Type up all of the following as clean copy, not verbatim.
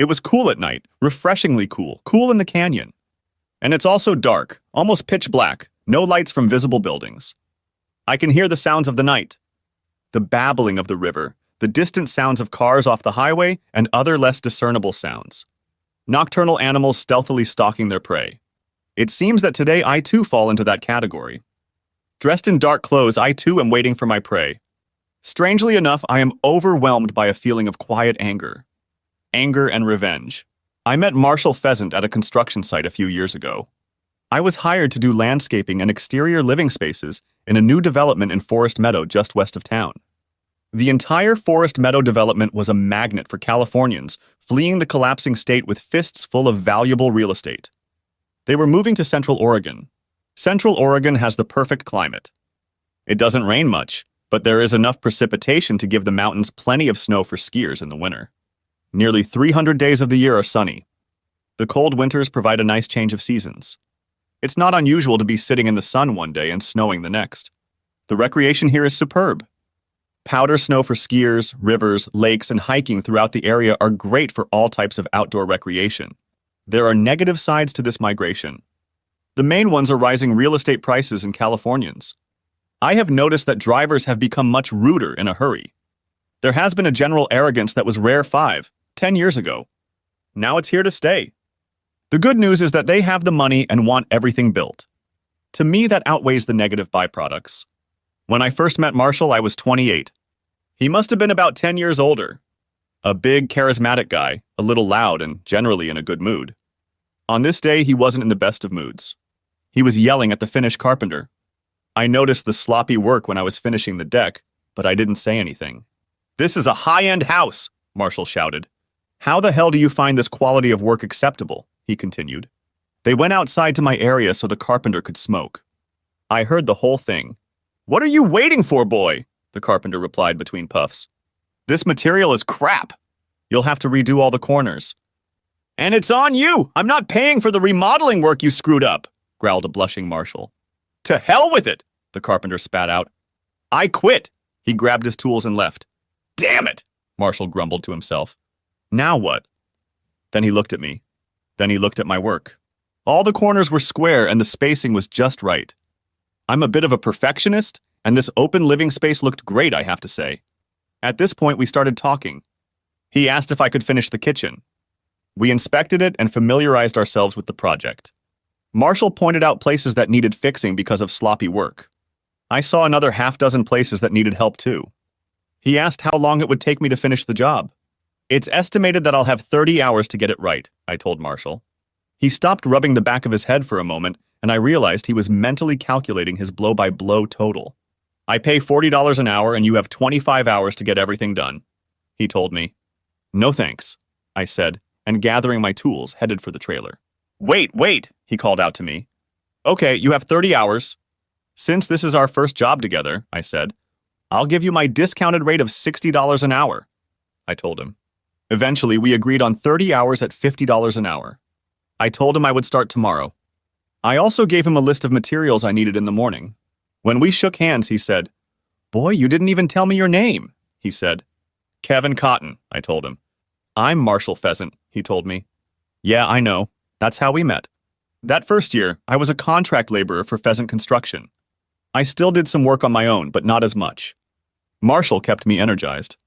It was cool at night, refreshingly cool, cool in the canyon. And it's also dark, almost pitch black, no lights from visible buildings. I can hear the sounds of the night. The babbling of the river, the distant sounds of cars off the highway, and other less discernible sounds. Nocturnal animals stealthily stalking their prey. It seems that today I too fall into that category. Dressed in dark clothes, I too am waiting for my prey. Strangely enough, I am overwhelmed by a feeling of quiet anger. Anger and revenge. I met Marshall Pheasant at a construction site a few years ago. I was hired to do landscaping and exterior living spaces in a new development in Forest Meadow just west of town. The entire Forest Meadow development was a magnet for Californians fleeing the collapsing state with fists full of valuable real estate. They were moving to Central Oregon. Central Oregon has the perfect climate. It doesn't rain much, but there is enough precipitation to give the mountains plenty of snow for skiers in the winter. Nearly 300 days of the year are sunny. The cold winters provide a nice change of seasons. It's not unusual to be sitting in the sun one day and snowing the next. The recreation here is superb. Powder snow for skiers, rivers, lakes, and hiking throughout the area are great for all types of outdoor recreation. There are negative sides to this migration. The main ones are rising real estate prices and Californians. I have noticed that drivers have become much ruder in a hurry. There has been a general arrogance that was rare 5-10 years ago. Now it's here to stay. The good news is that they have the money and want everything built. To me, that outweighs the negative byproducts. When I first met Marshall, I was 28. He must have been about 10 years older. A big, charismatic guy, a little loud and generally in a good mood. On this day, he wasn't in the best of moods. He was yelling at the Finnish carpenter. I noticed the sloppy work when I was finishing the deck, but I didn't say anything. "This is a high-end house," Marshall shouted. "How the hell do you find this quality of work acceptable?" he continued. They went outside to my area so the carpenter could smoke. I heard the whole thing. "What are you waiting for, boy?" the carpenter replied between puffs. "This material is crap. You'll have to redo all the corners." "And it's on you! I'm not paying for the remodeling work you screwed up," growled a blushing Marshall. "To hell with it," the carpenter spat out. "I quit." He grabbed his tools and left. "Damn it," Marshall grumbled to himself. "Now what?" Then he looked at me. Then he looked at my work. All the corners were square and the spacing was just right. I'm a bit of a perfectionist, and this open living space looked great, I have to say. At this point, we started talking. He asked if I could finish the kitchen. We inspected it and familiarized ourselves with the project. Marshall pointed out places that needed fixing because of sloppy work. I saw another half-dozen places that needed help too. He asked how long it would take me to finish the job. "It's estimated that I'll have 30 hours to get it right," I told Marshall. He stopped rubbing the back of his head for a moment, and I realized he was mentally calculating his blow-by-blow total. "I pay $40 an hour and you have 25 hours to get everything done," he told me. "No thanks," I said, and gathering my tools, headed for the trailer. Wait, he called out to me. "Okay, you have 30 hours. Since this is our first job together," I said, "I'll give you my discounted rate of $60 an hour," I told him. Eventually, we agreed on 30 hours at $50 an hour. I told him I would start tomorrow. I also gave him a list of materials I needed in the morning. When we shook hands, he said, "Boy, you didn't even tell me your name," he said. "Kevin Cotton," I told him. "I'm Marshall Pheasant," he told me. "Yeah, I know. That's how we met." That first year, I was a contract laborer for Pheasant Construction. I still did some work on my own, but not as much. Marshall kept me energized.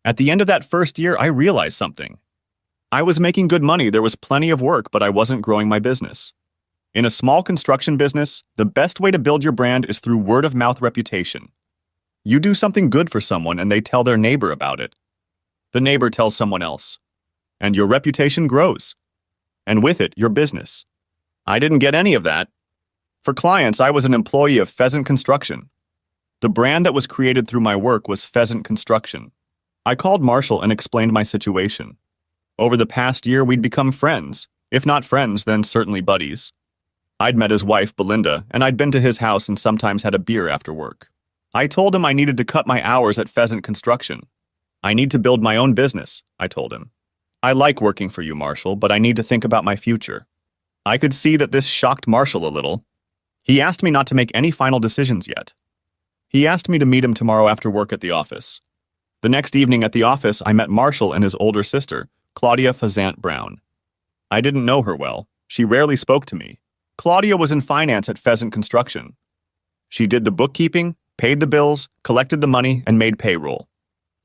At the end of that first year, I realized something. I was making good money, there was plenty of work, but I wasn't growing my business. In a small construction business, the best way to build your brand is through word-of-mouth reputation. You do something good for someone and they tell their neighbor about it. The neighbor tells someone else. And your reputation grows. And with it, your business. I didn't get any of that. For clients, I was an employee of Pheasant Construction. The brand that was created through my work was Pheasant Construction. I called Marshall and explained my situation. Over the past year, we'd become friends. If not friends, then certainly buddies. I'd met his wife, Belinda, and I'd been to his house and sometimes had a beer after work. I told him I needed to cut my hours at Pheasant Construction. "I need to build my own business," I told him. "I like working for you, Marshall, but I need to think about my future." I could see that this shocked Marshall a little. He asked me not to make any final decisions yet. He asked me to meet him tomorrow after work at the office. The next evening at the office, I met Marshall and his older sister, Claudia Fazant Brown. I didn't know her well. She rarely spoke to me. Claudia was in finance at Pheasant Construction. She did the bookkeeping, paid the bills, collected the money, and made payroll.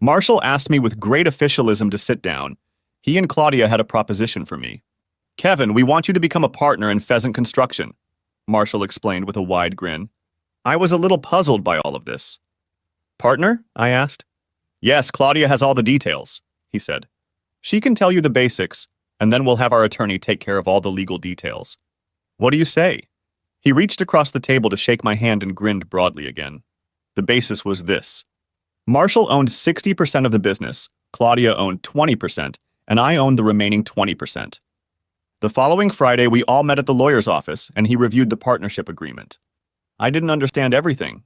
Marshall asked me with great officialism to sit down. He and Claudia had a proposition for me. "Kevin, we want you to become a partner in Pheasant Construction," Marshall explained with a wide grin. I was a little puzzled by all of this. "Partner?" I asked. "Yes, Claudia has all the details," he said. "She can tell you the basics, and then we'll have our attorney take care of all the legal details." "What do you say?" He reached across the table to shake my hand and grinned broadly again. The basis was this. Marshall owned 60% of the business, Claudia owned 20%, and I owned the remaining 20%. The following Friday, we all met at the lawyer's office, and he reviewed the partnership agreement. I didn't understand everything.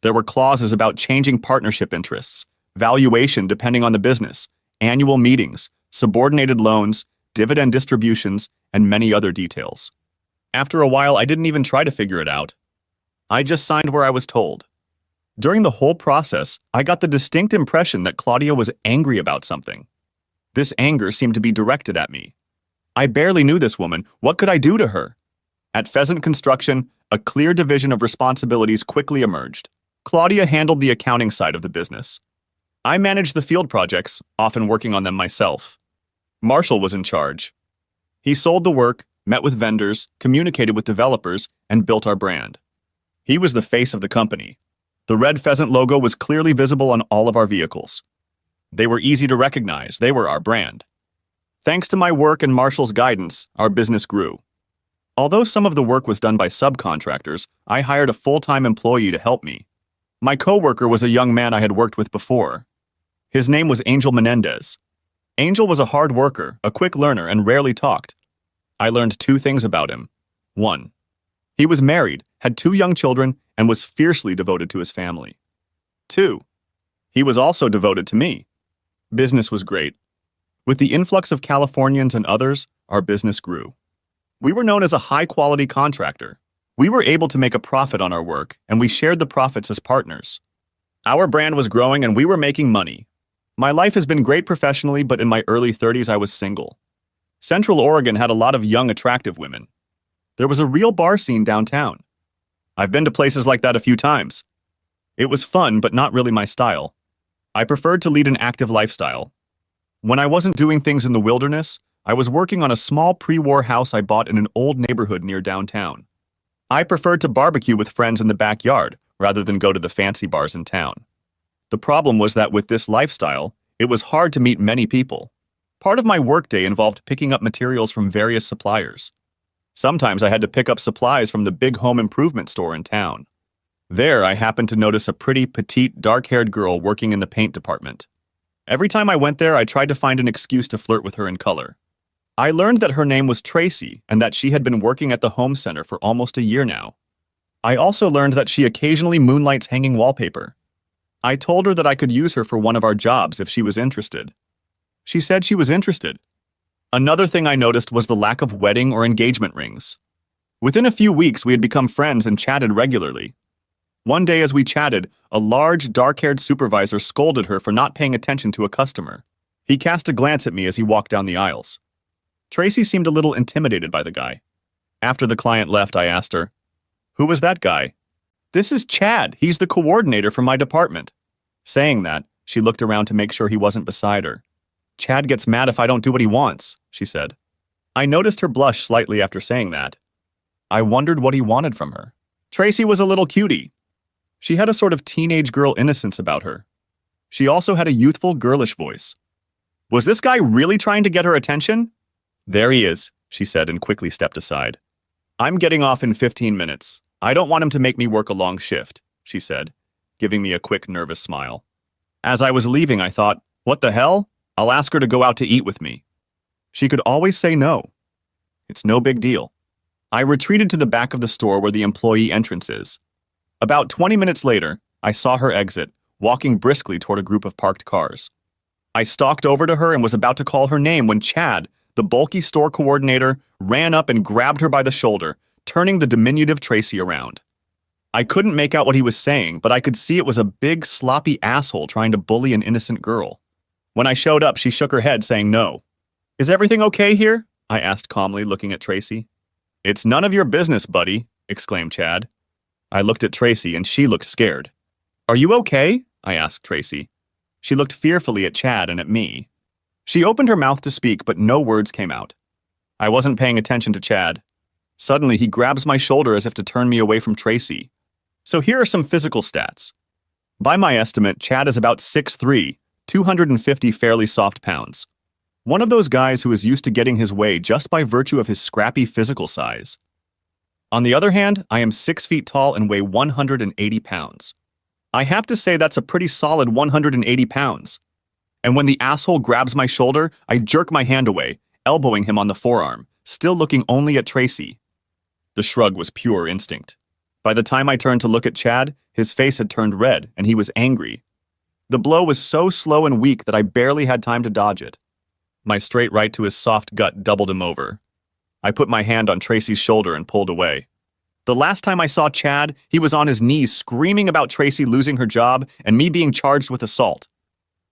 There were clauses about changing partnership interests, valuation depending on the business, annual meetings, subordinated loans, dividend distributions, and many other details. After a while, I didn't even try to figure it out. I just signed where I was told. During the whole process, I got the distinct impression that Claudia was angry about something. This anger seemed to be directed at me. I barely knew this woman. What could I do to her? At Pheasant Construction, a clear division of responsibilities quickly emerged. Claudia handled the accounting side of the business. I managed the field projects, often working on them myself. Marshall was in charge. He sold the work, met with vendors, communicated with developers, and built our brand. He was the face of the company. The red pheasant logo was clearly visible on all of our vehicles. They were easy to recognize. They were our brand. Thanks to my work and Marshall's guidance, our business grew. Although some of the work was done by subcontractors, I hired a full-time employee to help me. My coworker was a young man I had worked with before. His name was Angel Menendez. Angel was a hard worker, a quick learner, and rarely talked. I learned two things about him. 1. He was married, had 2 young children, and was fiercely devoted to his family. 2. He was also devoted to me. Business was great. With the influx of Californians and others, our business grew. We were known as a high-quality contractor. We were able to make a profit on our work, and we shared the profits as partners. Our brand was growing and we were making money. My life has been great professionally, but in my early 30s I was single. Central Oregon had a lot of young, attractive women. There was a real bar scene downtown. I've been to places like that a few times. It was fun, but not really my style. I preferred to lead an active lifestyle. When I wasn't doing things in the wilderness, I was working on a small pre-war house I bought in an old neighborhood near downtown. I preferred to barbecue with friends in the backyard rather than go to the fancy bars in town. The problem was that with this lifestyle, it was hard to meet many people. Part of my workday involved picking up materials from various suppliers. Sometimes I had to pick up supplies from the big home improvement store in town. There, I happened to notice a pretty, petite, dark-haired girl working in the paint department. Every time I went there, I tried to find an excuse to flirt with her in color. I learned that her name was Tracy and that she had been working at the home center for almost a year now. I also learned that she occasionally moonlights hanging wallpaper. I told her that I could use her for one of our jobs if she was interested. She said she was interested. Another thing I noticed was the lack of wedding or engagement rings. Within a few weeks, we had become friends and chatted regularly. One day as we chatted, a large, dark-haired supervisor scolded her for not paying attention to a customer. He cast a glance at me as he walked down the aisles. Tracy seemed a little intimidated by the guy. After the client left, I asked her, "Who was that guy?" "This is Chad. He's the coordinator for my department." Saying that, she looked around to make sure he wasn't beside her. "Chad gets mad if I don't do what he wants," she said. I noticed her blush slightly after saying that. I wondered what he wanted from her. Tracy was a little cutie. She had a sort of teenage girl innocence about her. She also had a youthful, girlish voice. Was this guy really trying to get her attention? "There he is," she said and quickly stepped aside. "I'm getting off in 15 minutes. I don't want him to make me work a long shift," she said, giving me a quick, nervous smile. As I was leaving, I thought, what the hell? I'll ask her to go out to eat with me. She could always say no. It's no big deal. I retreated to the back of the store where the employee entrance is. About 20 minutes later, I saw her exit, walking briskly toward a group of parked cars. I stalked over to her and was about to call her name when Chad, the bulky store coordinator, ran up and grabbed her by the shoulder, turning the diminutive Tracy around. I couldn't make out what he was saying, but I could see it was a big, sloppy asshole trying to bully an innocent girl. When I showed up, she shook her head, saying no. Is everything okay here? I asked calmly, looking at Tracy. It's none of your business, buddy, exclaimed Chad. I looked at Tracy and she looked scared. Are you okay? I asked Tracy. She looked fearfully at Chad and at me. She opened her mouth to speak, but no words came out. I wasn't paying attention to Chad. Suddenly, he grabs my shoulder as if to turn me away from Tracy. So here are some physical stats. By my estimate, Chad is about 6'3", 250 fairly soft pounds. One of those guys who is used to getting his way just by virtue of his scrappy physical size. On the other hand, I am 6 feet tall and weigh 180 pounds. I have to say that's a pretty solid 180 pounds. And when the asshole grabs my shoulder, I jerk my hand away, elbowing him on the forearm, still looking only at Tracy. The shrug was pure instinct. By the time I turned to look at Chad, his face had turned red, and he was angry. The blow was so slow and weak that I barely had time to dodge it. My straight right to his soft gut doubled him over. I put my hand on Tracy's shoulder and pulled away. The last time I saw Chad, he was on his knees screaming about Tracy losing her job and me being charged with assault.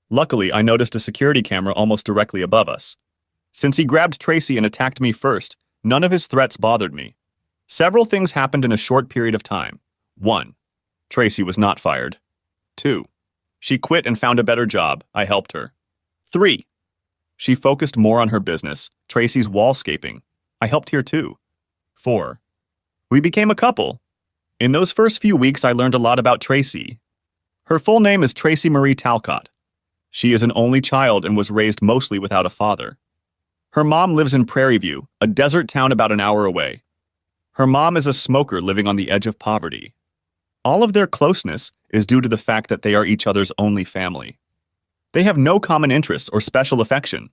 Luckily, I noticed a security camera almost directly above us. Since he grabbed Tracy and attacked me first, none of his threats bothered me. Several things happened in a short period of time. 1. Tracy was not fired. 2. She quit and found a better job. I helped her. 3. She focused more on her business, Tracy's wallscaping. I helped here too. 4. We became a couple. In those first few weeks, I learned a lot about Tracy. Her full name is Tracy Marie Talcott. She is an only child and was raised mostly without a father. Her mom lives in Prairie View, a desert town about an hour away. Her mom is a smoker living on the edge of poverty. All of their closeness is due to the fact that they are each other's only family. They have no common interests or special affection.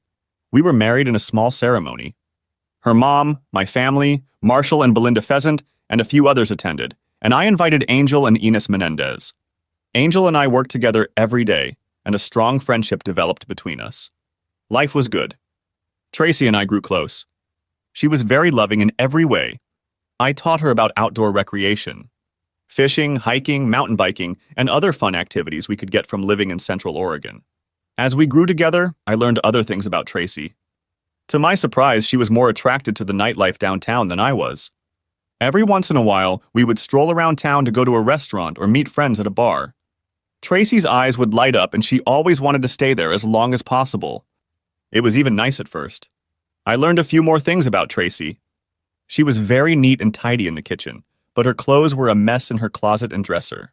We were married in a small ceremony. Her mom, my family, Marshall and Belinda Pheasant, and a few others attended, and I invited Angel and Enos Menendez. Angel and I worked together every day, and a strong friendship developed between us. Life was good. Tracy and I grew close. She was very loving in every way. I taught her about outdoor recreation, fishing, hiking, mountain biking, and other fun activities we could get from living in Central Oregon. As we grew together, I learned other things about Tracy. To my surprise, she was more attracted to the nightlife downtown than I was. Every once in a while, we would stroll around town to go to a restaurant or meet friends at a bar. Tracy's eyes would light up and she always wanted to stay there as long as possible. It was even nice at first. I learned a few more things about Tracy. She was very neat and tidy in the kitchen, but her clothes were a mess in her closet and dresser.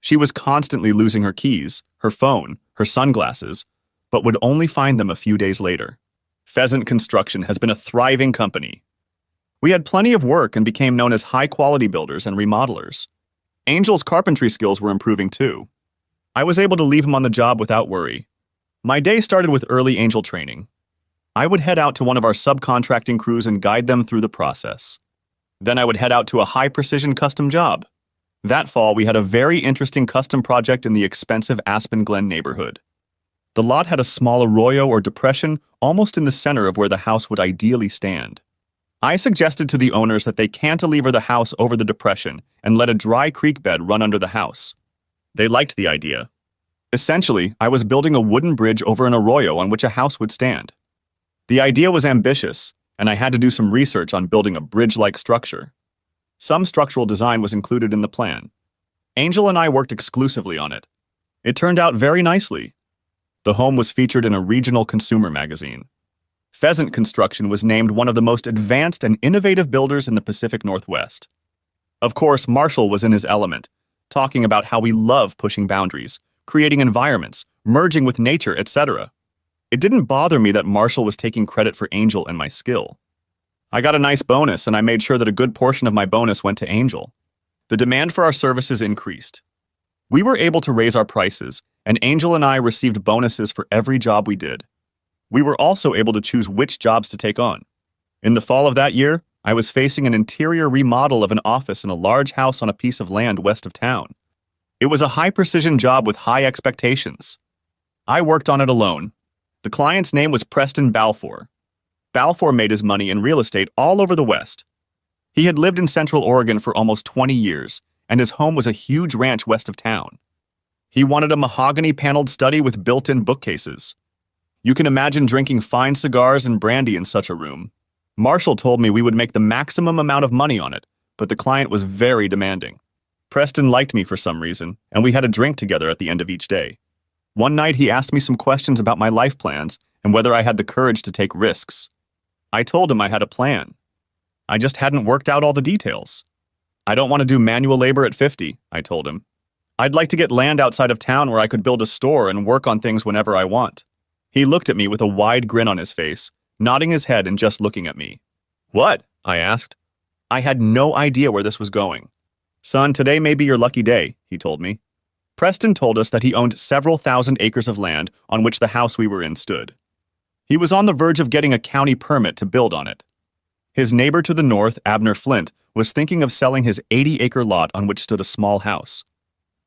She was constantly losing her keys, her phone, her sunglasses, but would only find them a few days later. Pheasant Construction has been a thriving company. We had plenty of work and became known as high-quality builders and remodelers. Angel's carpentry skills were improving too. I was able to leave him on the job without worry. My day started with early Angel training. I would head out to one of our subcontracting crews and guide them through the process. Then I would head out to a high-precision custom job. That fall, we had a very interesting custom project in the expensive Aspen Glen neighborhood. The lot had a small arroyo or depression almost in the center of where the house would ideally stand. I suggested to the owners that they cantilever the house over the depression and let a dry creek bed run under the house. They liked the idea. Essentially, I was building a wooden bridge over an arroyo on which a house would stand. The idea was ambitious, and I had to do some research on building a bridge-like structure. Some structural design was included in the plan. Angel and I worked exclusively on it. It turned out very nicely. The home was featured in a regional consumer magazine. Pheasant Construction was named one of the most advanced and innovative builders in the Pacific Northwest. Of course, Marshall was in his element, talking about how we love pushing boundaries, creating environments, merging with nature, etc. It didn't bother me that Marshall was taking credit for Angel and my skill. I got a nice bonus, and I made sure that a good portion of my bonus went to Angel. The demand for our services increased. We were able to raise our prices, and Angel and I received bonuses for every job we did. We were also able to choose which jobs to take on. In the fall of that year, I was facing an interior remodel of an office in a large house on a piece of land west of town. It was a high-precision job with high expectations. I worked on it alone. The client's name was Preston Balfour. Balfour made his money in real estate all over the West. He had lived in Central Oregon for almost 20 years, and his home was a huge ranch west of town. He wanted a mahogany-paneled study with built-in bookcases. You can imagine drinking fine cigars and brandy in such a room. Marshall told me we would make the maximum amount of money on it, but the client was very demanding. Preston liked me for some reason, and we had a drink together at the end of each day. One night he asked me some questions about my life plans and whether I had the courage to take risks. I told him I had a plan. I just hadn't worked out all the details. I don't want to do manual labor at 50, I told him. I'd like to get land outside of town where I could build a store and work on things whenever I want. He looked at me with a wide grin on his face, nodding his head and just looking at me. What? I asked. I had no idea where this was going. Son, today may be your lucky day, he told me. Preston told us that he owned several thousand acres of land on which the house we were in stood. He was on the verge of getting a county permit to build on it. His neighbor to the north, Abner Flint, was thinking of selling his 80-acre lot on which stood a small house.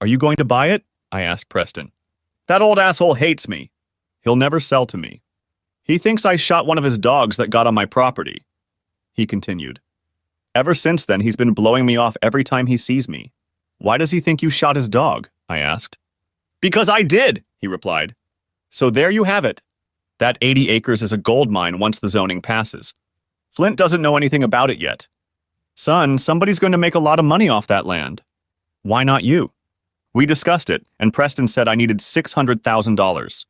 Are you going to buy it? I asked Preston. That old asshole hates me. He'll never sell to me. He thinks I shot one of his dogs that got on my property. He continued. Ever since then, he's been blowing me off every time he sees me. Why does he think you shot his dog? I asked. Because I did, he replied. So there you have it. That 80 acres is a gold mine once the zoning passes. Flint doesn't know anything about it yet. Son, somebody's going to make a lot of money off that land. Why not you? We discussed it, and Preston said I needed $600,000.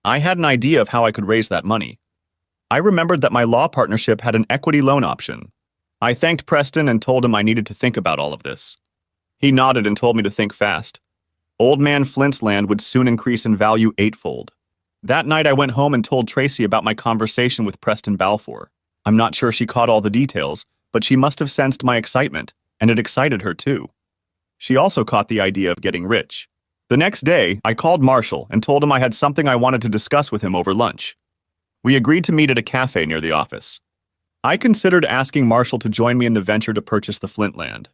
I had an idea of how I could raise that money. I remembered that my law partnership had an equity loan option. I thanked Preston and told him I needed to think about all of this. He nodded and told me to think fast. Old man Flint's land would soon increase in value eightfold. That night I went home and told Tracy about my conversation with Preston Balfour. I'm not sure she caught all the details, but she must have sensed my excitement, and it excited her too. She also caught the idea of getting rich. The next day, I called Marshall and told him I had something I wanted to discuss with him over lunch. We agreed to meet at a cafe near the office. I considered asking Marshall to join me in the venture to purchase the Flint land.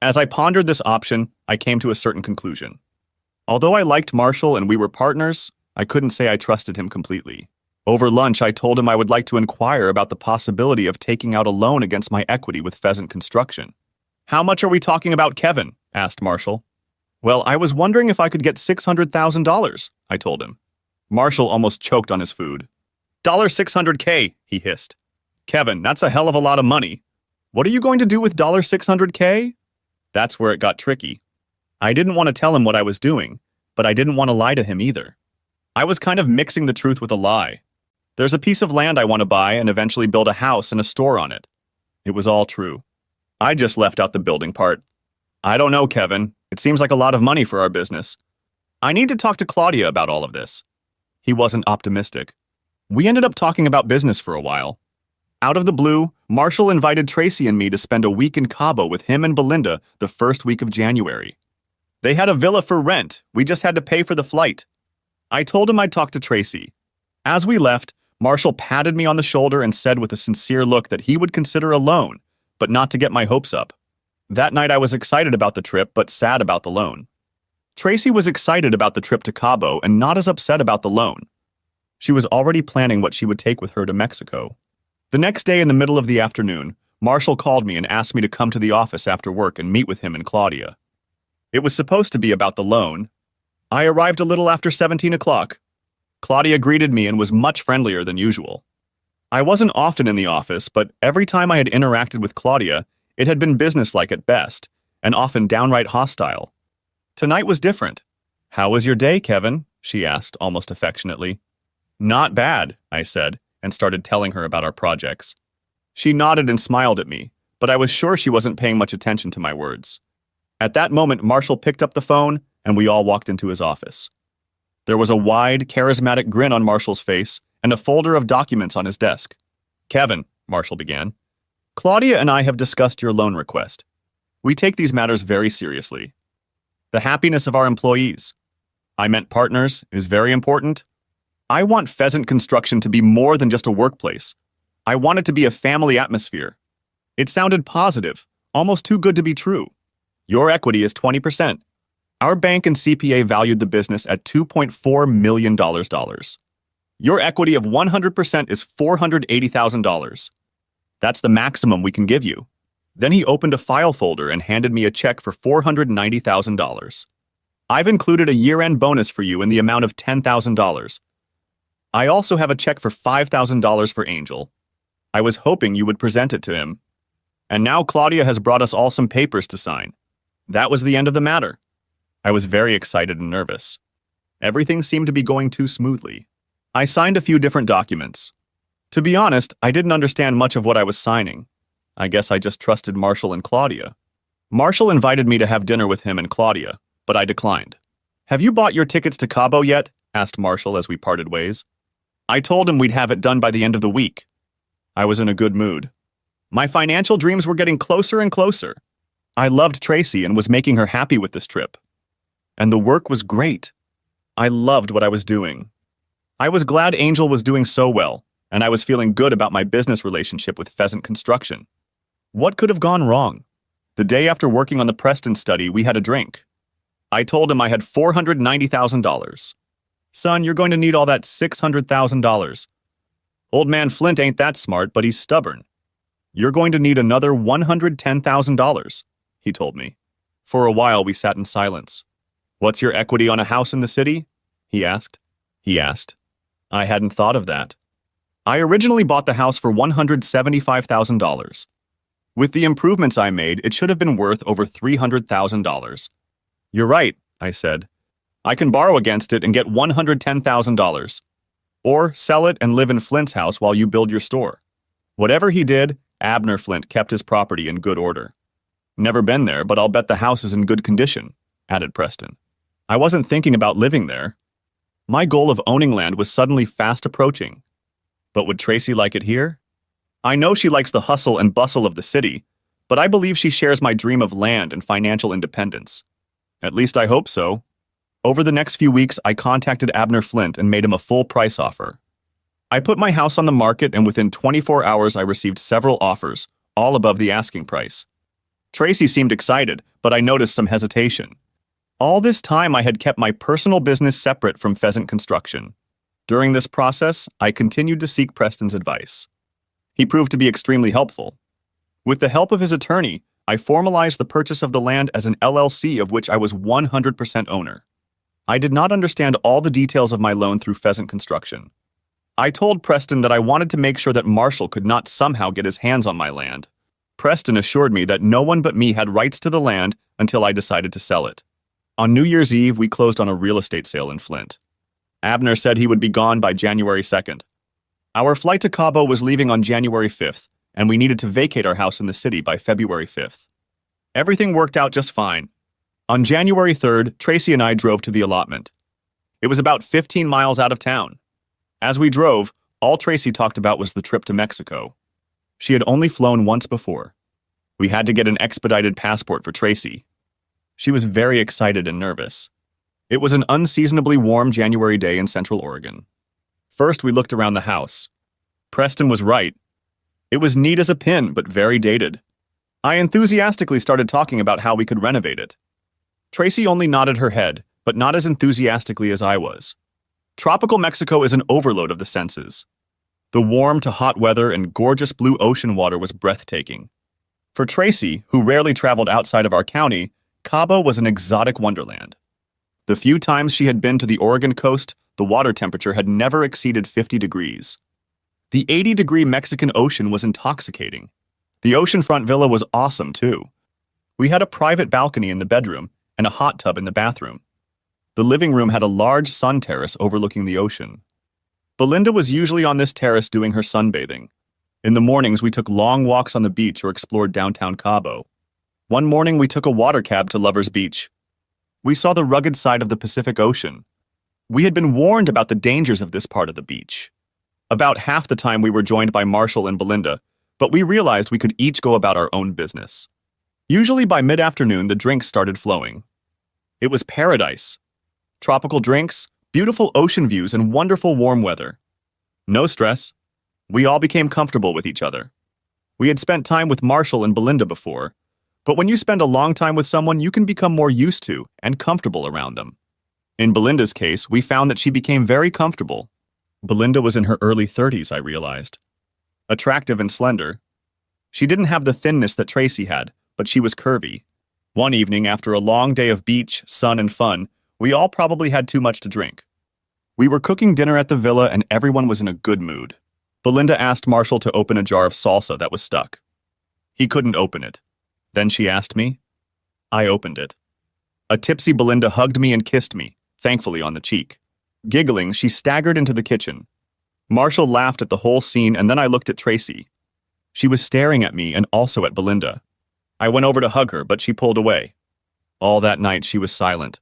As I pondered this option, I came to a certain conclusion. Although I liked Marshall and we were partners, I couldn't say I trusted him completely. Over lunch, I told him I would like to inquire about the possibility of taking out a loan against my equity with Pheasant Construction. How much are we talking about, Kevin? Asked Marshall. Well, I was wondering if I could get $600,000, I told him. Marshall almost choked on his food. $600K, he hissed. Kevin, that's a hell of a lot of money. What are you going to do with $600K? That's where it got tricky. I didn't want to tell him what I was doing, but I didn't want to lie to him either. I was kind of mixing the truth with a lie. There's a piece of land I want to buy and eventually build a house and a store on it. It was all true. I just left out the building part. I don't know, Kevin. It seems like a lot of money for our business. I need to talk to Claudia about all of this. He wasn't optimistic. We ended up talking about business for a while. Out of the blue, Marshall invited Tracy and me to spend a week in Cabo with him and Belinda the first week of January. They had a villa for rent. We just had to pay for the flight. I told him I'd talk to Tracy. As we left, Marshall patted me on the shoulder and said with a sincere look that he would consider a loan, but not to get my hopes up. That night I was excited about the trip, but sad about the loan. Tracy was excited about the trip to Cabo and not as upset about the loan. She was already planning what she would take with her to Mexico. The next day in the middle of the afternoon, Marshall called me and asked me to come to the office after work and meet with him and Claudia. It was supposed to be about the loan. I arrived a little after 17 o'clock. Claudia greeted me and was much friendlier than usual. I wasn't often in the office, but every time I had interacted with Claudia, it had been businesslike at best, and often downright hostile. Tonight was different. How was your day, Kevin? She asked, almost affectionately. Not bad, I said, and started telling her about our projects. She nodded and smiled at me, but I was sure she wasn't paying much attention to my words. At that moment, Marshall picked up the phone, and we all walked into his office. There was a wide, charismatic grin on Marshall's face and a folder of documents on his desk. Kevin, Marshall began, Claudia and I have discussed your loan request. We take these matters very seriously. The happiness of our employees, I meant partners, is very important. I want Pheasant Construction to be more than just a workplace. I want it to be a family atmosphere. It sounded positive, almost too good to be true. Your equity is 20%. Our bank and CPA valued the business at $2.4 million. Your equity of 100% is $480,000. That's the maximum we can give you. Then he opened a file folder and handed me a check for $490,000. I've included a year-end bonus for you in the amount of $10,000. I also have a check for $5,000 for Angel. I was hoping you would present it to him. And now Claudia has brought us all some papers to sign. That was the end of the matter. I was very excited and nervous. Everything seemed to be going too smoothly. I signed a few different documents. To be honest, I didn't understand much of what I was signing. I guess I just trusted Marshall and Claudia. Marshall invited me to have dinner with him and Claudia, but I declined. "Have you bought your tickets to Cabo yet?" asked Marshall as we parted ways. I told him we'd have it done by the end of the week. I was in a good mood. My financial dreams were getting closer and closer. I loved Tracy and was making her happy with this trip. And the work was great. I loved what I was doing. I was glad Angel was doing so well, and I was feeling good about my business relationship with Pheasant Construction. What could have gone wrong? The day after working on the Preston study, we had a drink. I told him I had $490,000. "Son, you're going to need all that $600,000. Old man Flint ain't that smart, but he's stubborn. You're going to need another $110,000, he told me. For a while, we sat in silence. "What's your equity on a house in the city?" he asked. I hadn't thought of that. I originally bought the house for $175,000. With the improvements I made, it should have been worth over $300,000. "You're right," I said. "I can borrow against it and get $110,000. Or sell it and live in Flint's house while you build your store." Whatever he did, Abner Flint kept his property in good order. "Never been there, but I'll bet the house is in good condition," added Preston. I wasn't thinking about living there. My goal of owning land was suddenly fast approaching. But would Tracy like it here? I know she likes the hustle and bustle of the city, but I believe she shares my dream of land and financial independence. At least I hope so. Over the next few weeks, I contacted Abner Flint and made him a full price offer. I put my house on the market, and within 24 hours I received several offers, all above the asking price. Tracy seemed excited, but I noticed some hesitation. All this time I had kept my personal business separate from Pheasant Construction. During this process, I continued to seek Preston's advice. He proved to be extremely helpful. With the help of his attorney, I formalized the purchase of the land as an LLC of which I was 100% owner. I did not understand all the details of my loan through Pheasant Construction. I told Preston that I wanted to make sure that Marshall could not somehow get his hands on my land. Preston assured me that no one but me had rights to the land until I decided to sell it. On New Year's Eve, we closed on a real estate sale in Flint. Abner said he would be gone by January 2nd. Our flight to Cabo was leaving on January 5th, and we needed to vacate our house in the city by February 5th. Everything worked out just fine. On January 3rd, Tracy and I drove to the allotment. It was about 15 miles out of town. As we drove, all Tracy talked about was the trip to Mexico. She had only flown once before. We had to get an expedited passport for Tracy. She was very excited and nervous. It was an unseasonably warm January day in Central Oregon. First, we looked around the house. Preston was right. It was neat as a pin, but very dated. I enthusiastically started talking about how we could renovate it. Tracy only nodded her head, but not as enthusiastically as I was. Tropical Mexico is an overload of the senses. The warm to hot weather and gorgeous blue ocean water was breathtaking. For Tracy, who rarely traveled outside of our county, Cabo was an exotic wonderland. The few times she had been to the Oregon coast, the water temperature had never exceeded 50 degrees. The 80-degree Mexican Ocean was intoxicating. The oceanfront villa was awesome, too. We had a private balcony in the bedroom and a hot tub in the bathroom. The living room had a large sun terrace overlooking the ocean. Belinda was usually on this terrace doing her sunbathing. In the mornings, we took long walks on the beach or explored downtown Cabo. One morning, we took a water cab to Lover's Beach. We saw the rugged side of the Pacific Ocean. We had been warned about the dangers of this part of the beach. About half the time, we were joined by Marshall and Belinda, but we realized we could each go about our own business. Usually by mid-afternoon, the drinks started flowing. It was paradise. Tropical drinks, beautiful ocean views, and wonderful warm weather. No stress. We all became comfortable with each other. We had spent time with Marshall and Belinda before, but when you spend a long time with someone, you can become more used to and comfortable around them. In Belinda's case, we found that she became very comfortable. Belinda was in her early 30s, I realized. Attractive and slender. She didn't have the thinness that Tracy had, but she was curvy. One evening, after a long day of beach, sun, and fun, we all probably had too much to drink. We were cooking dinner at the villa and everyone was in a good mood. Belinda asked Marshall to open a jar of salsa that was stuck. He couldn't open it. Then she asked me. I opened it. A tipsy Belinda hugged me and kissed me, thankfully on the cheek. Giggling, she staggered into the kitchen. Marshall laughed at the whole scene and then I looked at Tracy. She was staring at me and also at Belinda. I went over to hug her, but she pulled away. All that night she was silent.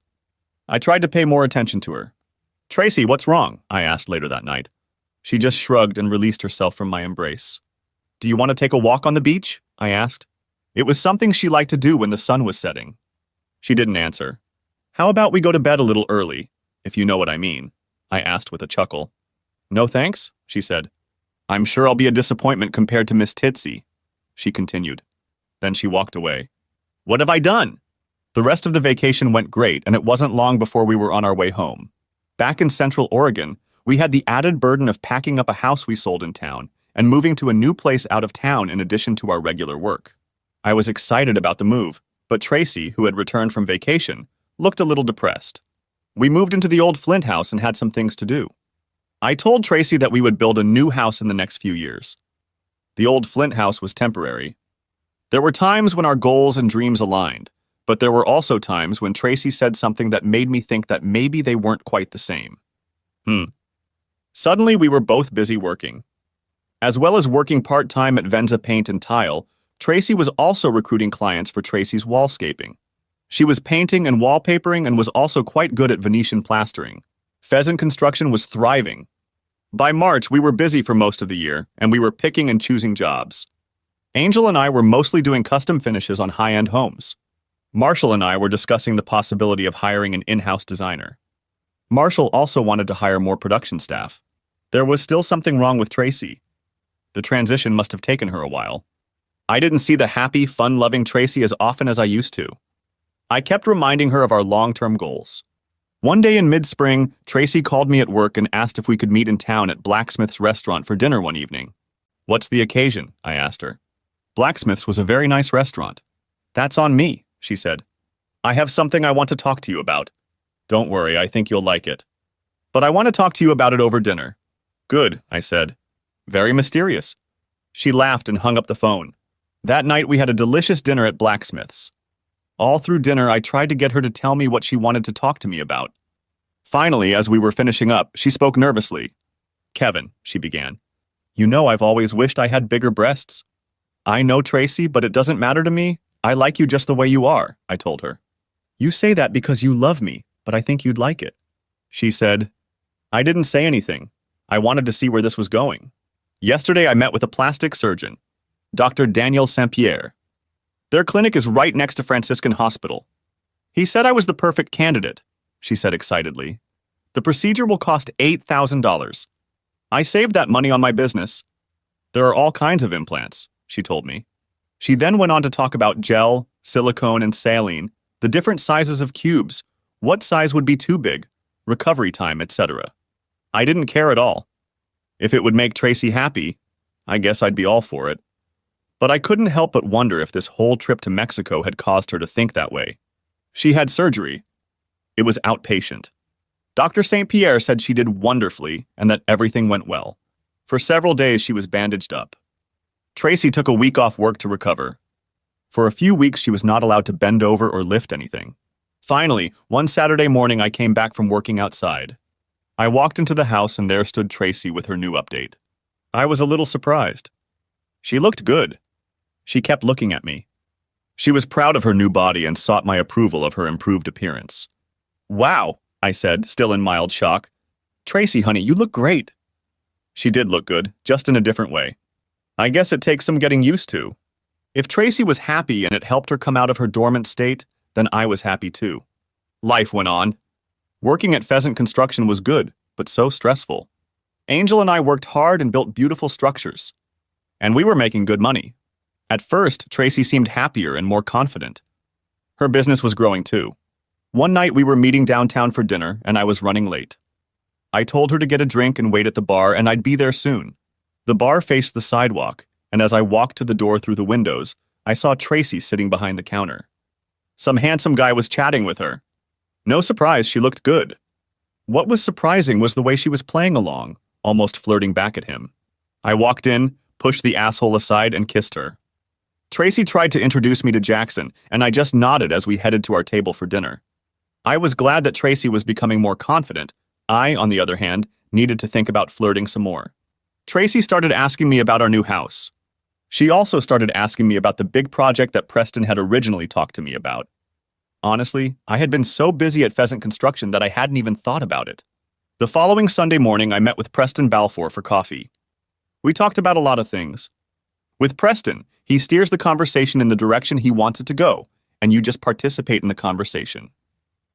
I tried to pay more attention to her. Tracy, what's wrong? I asked later that night. She just shrugged and released herself from my embrace. Do you want to take a walk on the beach? I asked. It was something she liked to do when the sun was setting. She didn't answer. How about we go to bed a little early, if you know what I mean? I asked with a chuckle. No thanks, she said. I'm sure I'll be a disappointment compared to Miss Titsy, she continued. Then she walked away. What have I done? The rest of the vacation went great, and it wasn't long before we were on our way home. Back in Central Oregon, we had the added burden of packing up a house we sold in town and moving to a new place out of town in addition to our regular work. I was excited about the move, but Tracy, who had returned from vacation, looked a little depressed. We moved into the old Flint house and had some things to do. I told Tracy that we would build a new house in the next few years. The old Flint house was temporary. There were times when our goals and dreams aligned, but there were also times when Tracy said something that made me think that maybe they weren't quite the same. Suddenly, we were both busy working. As well as working part-time at Venza Paint and Tile, Tracy was also recruiting clients for Tracy's wallscaping. She was painting and wallpapering and was also quite good at Venetian plastering. Pheasant construction was thriving. By March, we were busy for most of the year, and we were picking and choosing jobs. Angel and I were mostly doing custom finishes on high-end homes. Marshall and I were discussing the possibility of hiring an in-house designer. Marshall also wanted to hire more production staff. There was still something wrong with Tracy. The transition must have taken her a while. I didn't see the happy, fun-loving Tracy as often as I used to. I kept reminding her of our long-term goals. One day in mid-spring, Tracy called me at work and asked if we could meet in town at Blacksmith's restaurant for dinner one evening. What's the occasion? I asked her. Blacksmith's was a very nice restaurant. That's on me, she said. I have something I want to talk to you about. Don't worry, I think you'll like it. But I want to talk to you about it over dinner. Good, I said. Very mysterious. She laughed and hung up the phone. That night we had a delicious dinner at Blacksmith's. All through dinner, I tried to get her to tell me what she wanted to talk to me about. Finally, as we were finishing up, she spoke nervously. Kevin, she began. You know I've always wished I had bigger breasts. I know, Tracy, but it doesn't matter to me. I like you just the way you are, I told her. You say that because you love me, but I think you'd like it. She said, I didn't say anything. I wanted to see where this was going. Yesterday I met with a plastic surgeon, Dr. Daniel St-Pierre. Their clinic is right next to Franciscan Hospital. He said I was the perfect candidate, she said excitedly. The procedure will cost $8,000. I saved that money on my business. There are all kinds of implants, she told me. She then went on to talk about gel, silicone, and saline, the different sizes of cubes, what size would be too big, recovery time, etc. I didn't care at all. If it would make Tracy happy, I guess I'd be all for it. But I couldn't help but wonder if this whole trip to Mexico had caused her to think that way. She had surgery. It was outpatient. Dr. St-Pierre said she did wonderfully and that everything went well. For several days she was bandaged up. Tracy took a week off work to recover. For a few weeks she was not allowed to bend over or lift anything. Finally, one Saturday morning I came back from working outside. I walked into the house and there stood Tracy with her new update. I was a little surprised. She looked good. She kept looking at me. She was proud of her new body and sought my approval of her improved appearance. Wow, I said, still in mild shock. Tracy, honey, you look great. She did look good, just in a different way. I guess it takes some getting used to. If Tracy was happy and it helped her come out of her dormant state, then I was happy too. Life went on. Working at Pheasant Construction was good, but so stressful. Angel and I worked hard and built beautiful structures. And we were making good money. At first, Tracy seemed happier and more confident. Her business was growing too. One night we were meeting downtown for dinner and I was running late. I told her to get a drink and wait at the bar and I'd be there soon. The bar faced the sidewalk, and as I walked to the door through the windows, I saw Tracy sitting behind the counter. Some handsome guy was chatting with her. No surprise, she looked good. What was surprising was the way she was playing along, almost flirting back at him. I walked in, pushed the asshole aside, and kissed her. Tracy tried to introduce me to Jackson, and I just nodded as we headed to our table for dinner. I was glad that Tracy was becoming more confident. I, on the other hand, needed to think about flirting some more. Tracy started asking me about our new house. She also started asking me about the big project that Preston had originally talked to me about. Honestly, I had been so busy at Pheasant Construction that I hadn't even thought about it. The following Sunday morning, I met with Preston Balfour for coffee. We talked about a lot of things. With Preston, he steers the conversation in the direction he wants it to go, and you just participate in the conversation.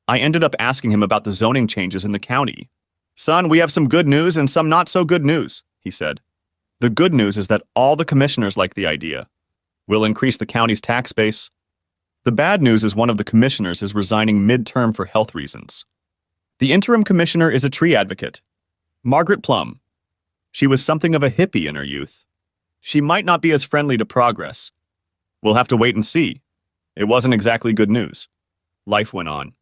I ended up asking him about the zoning changes in the county. "Son, we have some good news and some not so good news," he said. "The good news is that all the commissioners like the idea. We'll increase the county's tax base. The bad news is one of the commissioners is resigning mid-term for health reasons. The interim commissioner is a tree advocate, Margaret Plum. She was something of a hippie in her youth. She might not be as friendly to progress. We'll have to wait and see." It wasn't exactly good news. Life went on.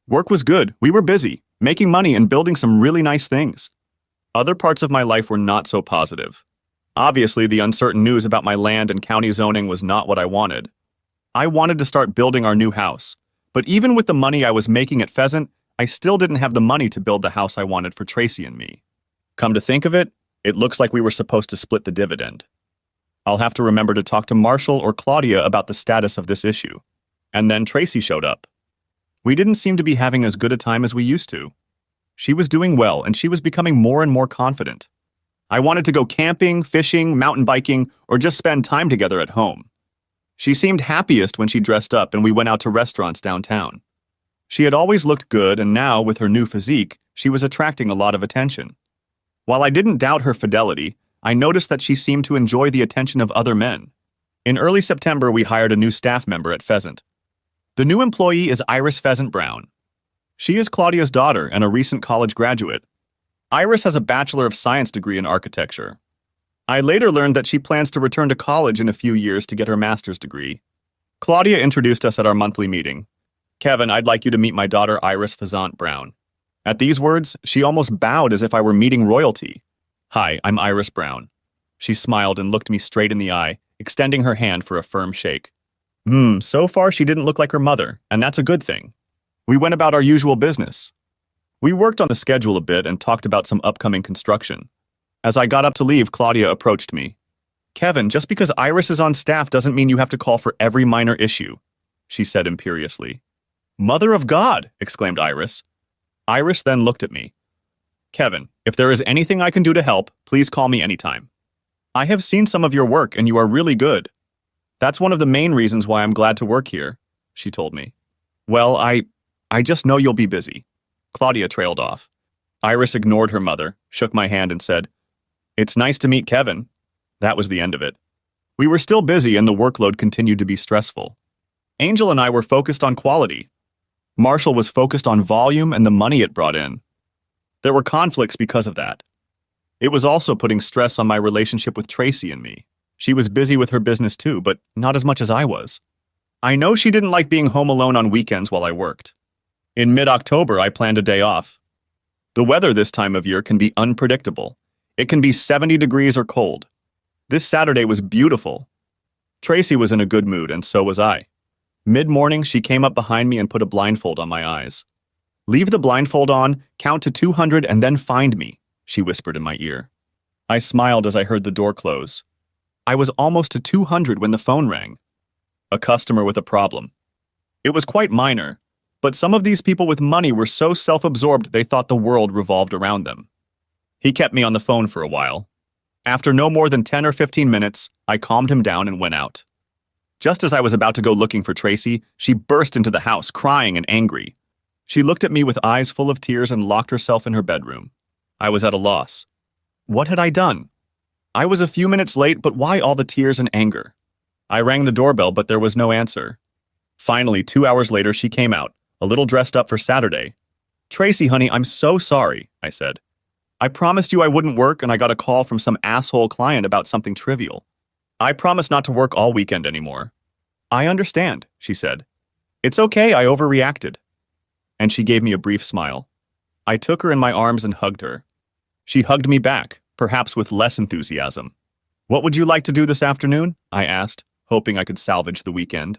Work was good. We were busy, making money and building some really nice things. Other parts of my life were not so positive. Obviously, the uncertain news about my land and county zoning was not what I wanted. I wanted to start building our new house, but even with the money I was making at Pheasant, I still didn't have the money to build the house I wanted for Tracy and me. Come to think of it, it looks like we were supposed to split the dividend. I'll have to remember to talk to Marshall or Claudia about the status of this issue. And then Tracy showed up. We didn't seem to be having as good a time as we used to. She was doing well, and she was becoming more and more confident. I wanted to go camping, fishing, mountain biking, or just spend time together at home. She seemed happiest when she dressed up and we went out to restaurants downtown. She had always looked good, and now, with her new physique, she was attracting a lot of attention. While I didn't doubt her fidelity, I noticed that she seemed to enjoy the attention of other men. In early September, we hired a new staff member at Pheasant. The new employee is Iris Pheasant Brown. She is Claudia's daughter and a recent college graduate. Iris has a Bachelor of Science degree in architecture. I later learned that she plans to return to college in a few years to get her master's degree. Claudia introduced us at our monthly meeting. "Kevin, I'd like you to meet my daughter Iris Pheasant Brown." At these words, she almost bowed as if I were meeting royalty. "Hi, I'm Iris Brown." She smiled and looked me straight in the eye, extending her hand for a firm shake. So far she didn't look like her mother, and that's a good thing. We went about our usual business. We worked on the schedule a bit and talked about some upcoming construction. As I got up to leave, Claudia approached me. "Kevin, just because Iris is on staff doesn't mean you have to call for every minor issue," she said imperiously. "Mother of God!" exclaimed Iris. Iris then looked at me. "Kevin, if there is anything I can do to help, please call me anytime. I have seen some of your work and you are really good. That's one of the main reasons why I'm glad to work here," she told me. "Well, I just know you'll be busy." Claudia trailed off. Iris ignored her mother, shook my hand and said, "It's nice to meet Kevin." That was the end of it. We were still busy and the workload continued to be stressful. Angel and I were focused on quality. Marshall was focused on volume and the money it brought in. There were conflicts because of that. It was also putting stress on my relationship with Tracy and me. She was busy with her business too, but not as much as I was. I know she didn't like being home alone on weekends while I worked. In mid-October, I planned a day off. The weather this time of year can be unpredictable. It can be 70 degrees or cold. This Saturday was beautiful. Tracy was in a good mood, and so was I. Mid-morning, she came up behind me and put a blindfold on my eyes. "Leave the blindfold on, count to 200, and then find me," she whispered in my ear. I smiled as I heard the door close. I was almost to 200 when the phone rang. A customer with a problem. It was quite minor, but some of these people with money were so self-absorbed they thought the world revolved around them. He kept me on the phone for a while. After no more than 10 or 15 minutes, I calmed him down and went out. Just as I was about to go looking for Tracy, she burst into the house, crying and angry. She looked at me with eyes full of tears and locked herself in her bedroom. I was at a loss. What had I done? I was a few minutes late, but why all the tears and anger? I rang the doorbell, but there was no answer. Finally, 2 hours later, she came out, a little dressed up for Saturday. "Tracy, honey, I'm so sorry," I said. "I promised you I wouldn't work, and I got a call from some asshole client about something trivial. I promised not to work all weekend anymore." "I understand," she said. "It's okay, I overreacted." And she gave me a brief smile. I took her in my arms and hugged her. She hugged me back, perhaps with less enthusiasm. "What would you like to do this afternoon?" I asked, hoping I could salvage the weekend.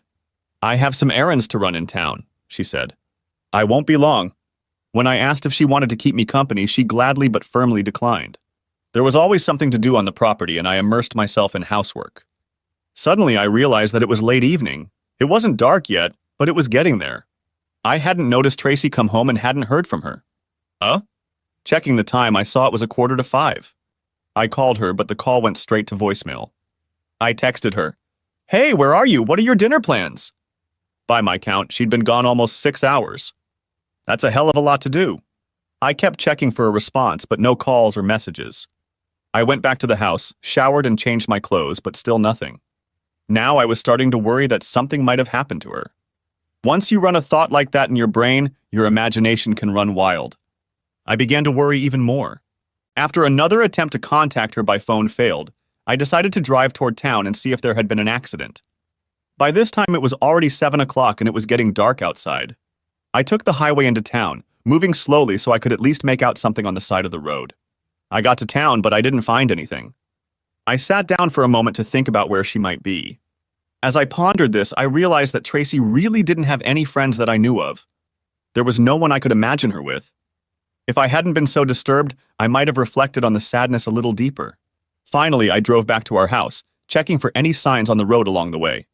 "I have some errands to run in town," she said. "I won't be long." When I asked if she wanted to keep me company, she gladly but firmly declined. There was always something to do on the property, and I immersed myself in housework. Suddenly, I realized that it was late evening. It wasn't dark yet, but it was getting there. I hadn't noticed Tracy come home and hadn't heard from her. Checking the time, I saw it was 4:45. I called her, but the call went straight to voicemail. I texted her, "Hey, where are you? What are your dinner plans?" By my count, she'd been gone almost 6 hours. That's a hell of a lot to do. I kept checking for a response, but no calls or messages. I went back to the house, showered and changed my clothes, but still nothing. Now I was starting to worry that something might have happened to her. Once you run a thought like that in your brain, your imagination can run wild. I began to worry even more. After another attempt to contact her by phone failed, I decided to drive toward town and see if there had been an accident. By this time, it was already 7 o'clock and it was getting dark outside. I took the highway into town, moving slowly so I could at least make out something on the side of the road. I got to town, but I didn't find anything. I sat down for a moment to think about where she might be. As I pondered this, I realized that Tracy really didn't have any friends that I knew of. There was no one I could imagine her with. If I hadn't been so disturbed, I might have reflected on the sadness a little deeper. Finally, I drove back to our house, checking for any signs on the road along the way.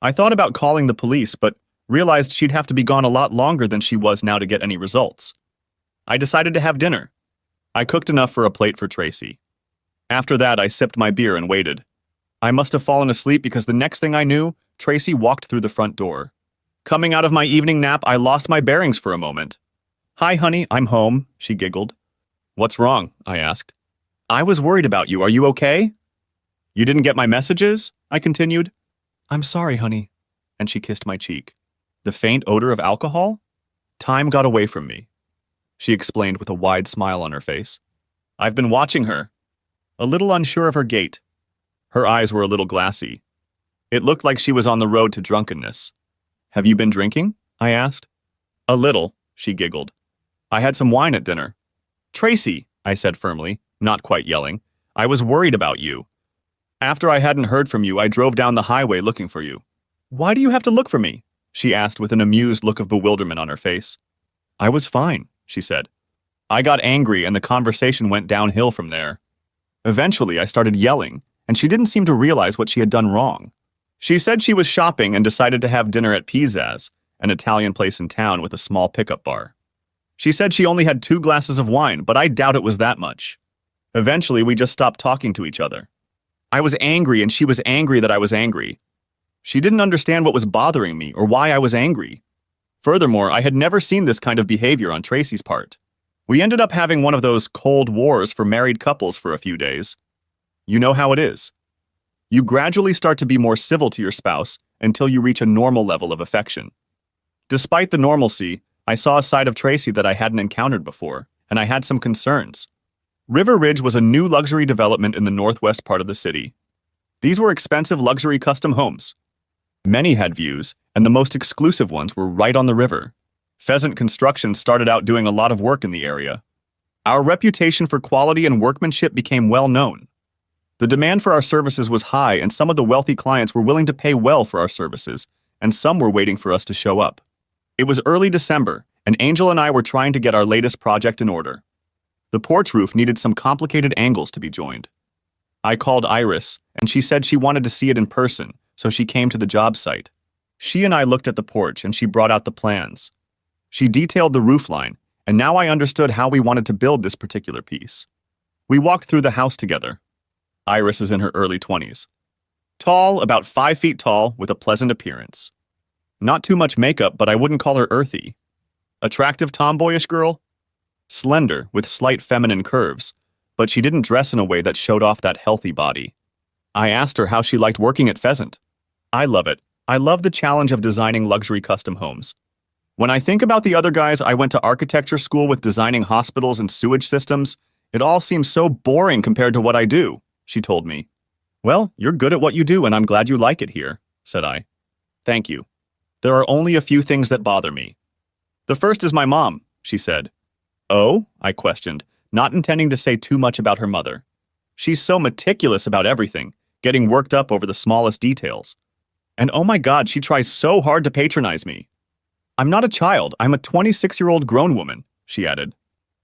I thought about calling the police, but realized she'd have to be gone a lot longer than she was now to get any results. I decided to have dinner. I cooked enough for a plate for Tracy. After that, I sipped my beer and waited. I must have fallen asleep because the next thing I knew, Tracy walked through the front door. Coming out of my evening nap, I lost my bearings for a moment. "Hi, honey, I'm home," she giggled. "What's wrong?" I asked. "I was worried about you. Are you okay?" "You didn't get my messages?" I continued. "I'm sorry, honey," and she kissed my cheek. The faint odor of alcohol? Time got away from me. She explained with a wide smile on her face. "I've been watching her." A little unsure of her gait. Her eyes were a little glassy. It looked like she was on the road to drunkenness. "Have you been drinking?" I asked. "A little," she giggled. "I had some wine at dinner." "Tracy," I said firmly, not quite yelling, "I was worried about you. After I hadn't heard from you, I drove down the highway looking for you." "Why do you have to look for me?" she asked with an amused look of bewilderment on her face. "I was fine," she said. I got angry and the conversation went downhill from there. Eventually, I started yelling, and she didn't seem to realize what she had done wrong. She said she was shopping and decided to have dinner at Pizzazz, an Italian place in town with a small pickup bar. She said she only had 2 glasses of wine, but I doubt it was that much. Eventually, we just stopped talking to each other. I was angry and she was angry that I was angry. She didn't understand what was bothering me or why I was angry. Furthermore, I had never seen this kind of behavior on Tracy's part. We ended up having one of those cold wars for married couples for a few days. You know how it is. You gradually start to be more civil to your spouse until you reach a normal level of affection. Despite the normalcy, I saw a side of Tracy that I hadn't encountered before, and I had some concerns. River Ridge was a new luxury development in the northwest part of the city. These were expensive luxury custom homes. Many had views, and the most exclusive ones were right on the river. Pheasant Construction started out doing a lot of work in the area. Our reputation for quality and workmanship became well known. The demand for our services was high, and some of the wealthy clients were willing to pay well for our services, and some were waiting for us to show up. It was early December, and Angel and I were trying to get our latest project in order. The porch roof needed some complicated angles to be joined. I called Iris, and she said she wanted to see it in person, so she came to the job site. She and I looked at the porch, and she brought out the plans. She detailed the roof line, and now I understood how we wanted to build this particular piece. We walked through the house together. Iris is in her early 20s. Tall, about 5 feet tall, with a pleasant appearance. Not too much makeup, but I wouldn't call her earthy. Attractive tomboyish girl? Slender, with slight feminine curves, but she didn't dress in a way that showed off that healthy body. I asked her how she liked working at Pheasant. I love it. I love the challenge of designing luxury custom homes. When I think about the other guys I went to architecture school with designing hospitals and sewage systems, it all seems so boring compared to what I do, she told me. Well, you're good at what you do and I'm glad you like it here, said I. Thank you. There are only a few things that bother me. The first is my mom, she said. Oh? I questioned, not intending to say too much about her mother. She's so meticulous about everything, getting worked up over the smallest details. And oh my God, she tries so hard to patronize me. I'm not a child, I'm a 26-year-old grown woman, she added.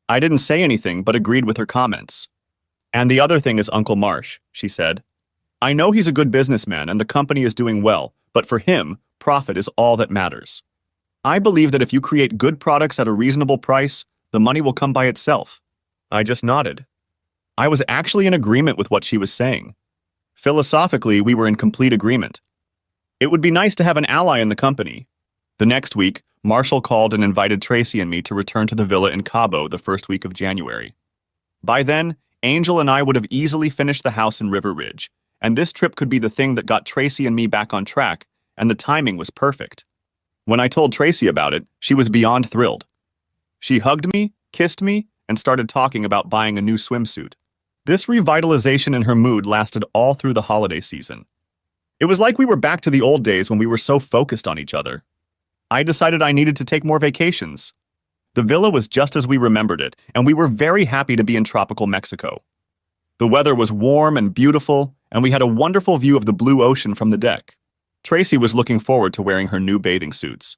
I didn't say anything, but agreed with her comments. And the other thing is Uncle Marsh, she said. I know he's a good businessman and the company is doing well, but for him, profit is all that matters. I believe that if you create good products at a reasonable price, the money will come by itself. I just nodded. I was actually in agreement with what she was saying. Philosophically, we were in complete agreement. It would be nice to have an ally in the company. The next week, Marshall called and invited Tracy and me to return to the villa in Cabo the first week of January. By then, Angel and I would have easily finished the house in River Ridge, and this trip could be the thing that got Tracy and me back on track, and the timing was perfect. When I told Tracy about it, she was beyond thrilled. She hugged me, kissed me, and started talking about buying a new swimsuit. This revitalization in her mood lasted all through the holiday season. It was like we were back to the old days when we were so focused on each other. I decided I needed to take more vacations. The villa was just as we remembered it, and we were very happy to be in tropical Mexico. The weather was warm and beautiful, and we had a wonderful view of the blue ocean from the deck. Tracy was looking forward to wearing her new bathing suits.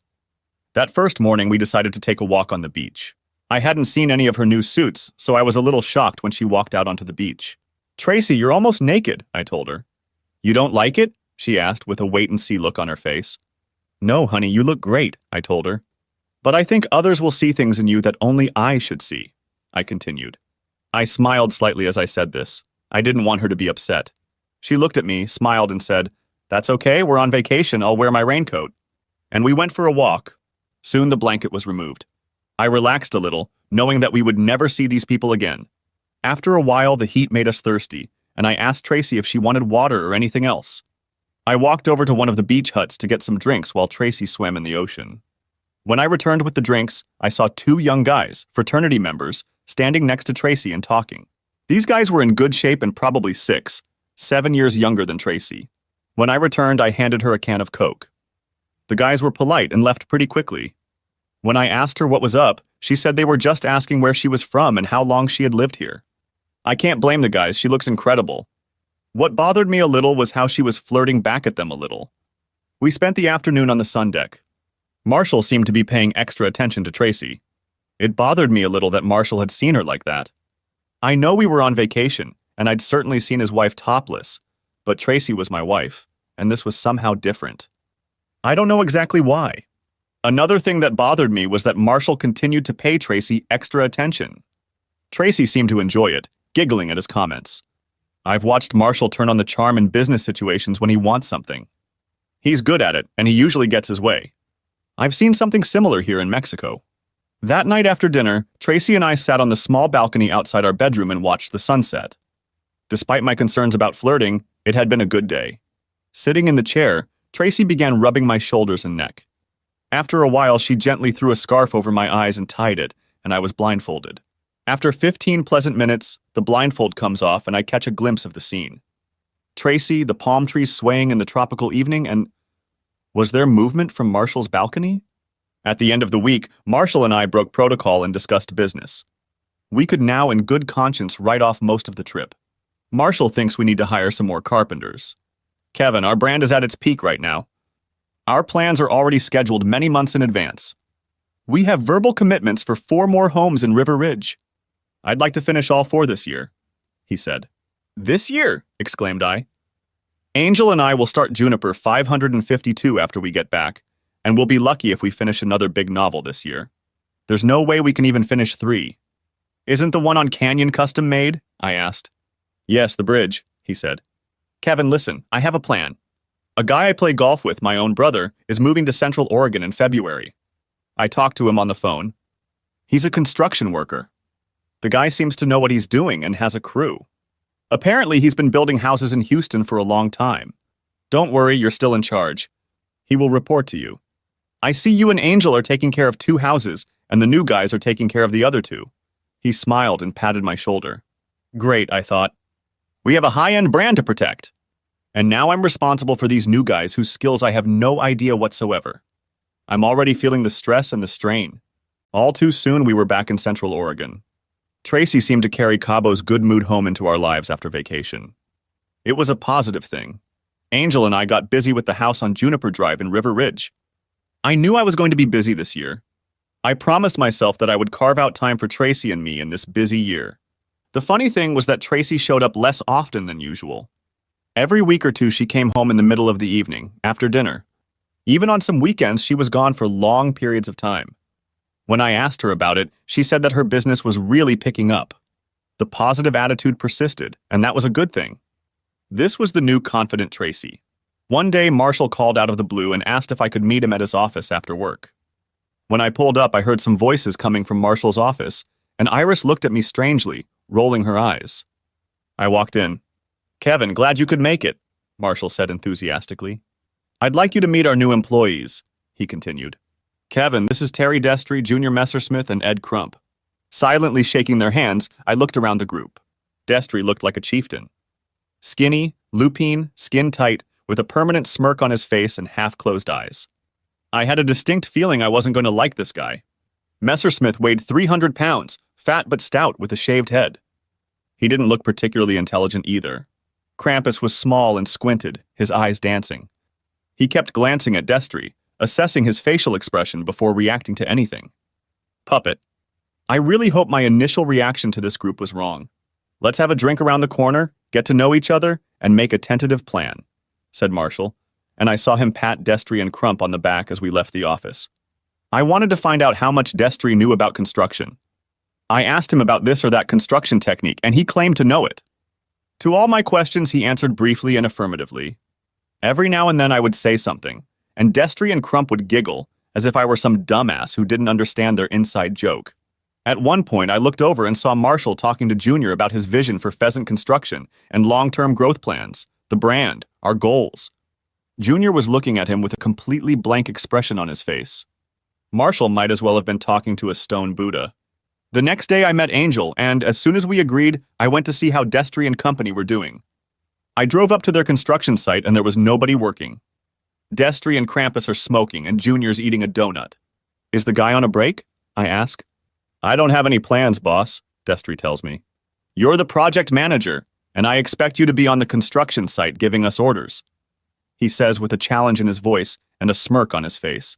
That first morning, we decided to take a walk on the beach. I hadn't seen any of her new suits, so I was a little shocked when she walked out onto the beach. Tracy, you're almost naked, I told her. You don't like it? She asked with a wait-and-see look on her face. No, honey, you look great, I told her. But I think others will see things in you that only I should see, I continued. I smiled slightly as I said this. I didn't want her to be upset. She looked at me, smiled, and said, That's okay, we're on vacation, I'll wear my raincoat. And we went for a walk. Soon the blanket was removed. I relaxed a little, knowing that we would never see these people again. After a while, the heat made us thirsty, and I asked Tracy if she wanted water or anything else. I walked over to one of the beach huts to get some drinks while Tracy swam in the ocean. When I returned with the drinks, I saw two young guys, fraternity members, standing next to Tracy and talking. These guys were in good shape and probably 6, 7 years younger than Tracy. When I returned, I handed her a can of Coke. The guys were polite and left pretty quickly. When I asked her what was up, she said they were just asking where she was from and how long she had lived here. I can't blame the guys, she looks incredible. What bothered me a little was how she was flirting back at them a little. We spent the afternoon on the sun deck. Marshall seemed to be paying extra attention to Tracy. It bothered me a little that Marshall had seen her like that. I know we were on vacation, and I'd certainly seen his wife topless, but Tracy was my wife, and this was somehow different. I don't know exactly why. Another thing that bothered me was that Marshall continued to pay Tracy extra attention. Tracy seemed to enjoy it, giggling at his comments. I've watched Marshall turn on the charm in business situations when he wants something. He's good at it, and he usually gets his way. I've seen something similar here in Mexico. That night after dinner, Tracy and I sat on the small balcony outside our bedroom and watched the sunset. Despite my concerns about flirting, it had been a good day. Sitting in the chair, Tracy began rubbing my shoulders and neck. After a while, she gently threw a scarf over my eyes and tied it, and I was blindfolded. After 15 pleasant minutes, the blindfold comes off and I catch a glimpse of the scene. Tracy, the palm trees swaying in the tropical evening, and was there movement from Marshall's balcony? At the end of the week, Marshall and I broke protocol and discussed business. We could now in good conscience write off most of the trip. Marshall thinks we need to hire some more carpenters. Kevin, our brand is at its peak right now. Our plans are already scheduled many months in advance. We have verbal commitments for 4 more homes in River Ridge. I'd like to finish all 4 this year, he said. This year, exclaimed I. Angel and I will start Juniper 552 after we get back, and we'll be lucky if we finish another big novel this year. There's no way we can even finish 3. Isn't the one on Canyon custom made? I asked. Yes, the bridge, he said. Kevin, listen, I have a plan. A guy I play golf with, my own brother, is moving to Central Oregon in February. I talked to him on the phone. He's a construction worker. The guy seems to know what he's doing and has a crew. Apparently, he's been building houses in Houston for a long time. Don't worry, you're still in charge. He will report to you. I see you and Angel are taking care of 2 houses, and the new guys are taking care of the other 2. He smiled and patted my shoulder. Great, I thought. We have a high-end brand to protect. And now I'm responsible for these new guys whose skills I have no idea whatsoever. I'm already feeling the stress and the strain. All too soon, we were back in Central Oregon. Tracy seemed to carry Cabo's good mood home into our lives after vacation. It was a positive thing. Angel and I got busy with the house on Juniper Drive in River Ridge. I knew I was going to be busy this year. I promised myself that I would carve out time for Tracy and me in this busy year. The funny thing was that Tracy showed up less often than usual. Every week or two she came home in the middle of the evening, after dinner. Even on some weekends she was gone for long periods of time. When I asked her about it, she said that her business was really picking up. The positive attitude persisted, and that was a good thing. This was the new confident Tracy. One day Marshall called out of the blue and asked if I could meet him at his office after work. When I pulled up, I heard some voices coming from Marshall's office, and Iris looked at me strangely, rolling her eyes. I walked in. "Kevin, glad you could make it," Marshall said enthusiastically. "I'd like you to meet our new employees," he continued. "Kevin, this is Terry Destry, Junior Messersmith, and Ed Crump." Silently shaking their hands, I looked around the group. Destry looked like a chieftain. Skinny, lupine, skin tight, with a permanent smirk on his face and half-closed eyes. I had a distinct feeling I wasn't going to like this guy. Messersmith weighed 300 pounds, fat but stout with a shaved head. He didn't look particularly intelligent either. Krampus was small and squinted, his eyes dancing. He kept glancing at Destry, assessing his facial expression before reacting to anything. Puppet. I really hope my initial reaction to this group was wrong. "Let's have a drink around the corner, get to know each other, and make a tentative plan," said Marshall, and I saw him pat Destry and Crump on the back as we left the office. I wanted to find out how much Destry knew about construction. I asked him about this or that construction technique, and he claimed to know it. To all my questions, he answered briefly and affirmatively. Every now and then I would say something, and Destry and Crump would giggle, as if I were some dumbass who didn't understand their inside joke. At one point, I looked over and saw Marshall talking to Junior about his vision for Pheasant Construction and long-term growth plans, the brand, our goals. Junior was looking at him with a completely blank expression on his face. Marshall might as well have been talking to a stone Buddha. The next day I met Angel, and as soon as we agreed, I went to see how Destry and company were doing. I drove up to their construction site and there was nobody working. Destry and Krampus are smoking and Junior's eating a donut. "Is the guy on a break?" I ask. "I don't have any plans, boss," Destry tells me. "You're the project manager, and I expect you to be on the construction site giving us orders," he says with a challenge in his voice and a smirk on his face.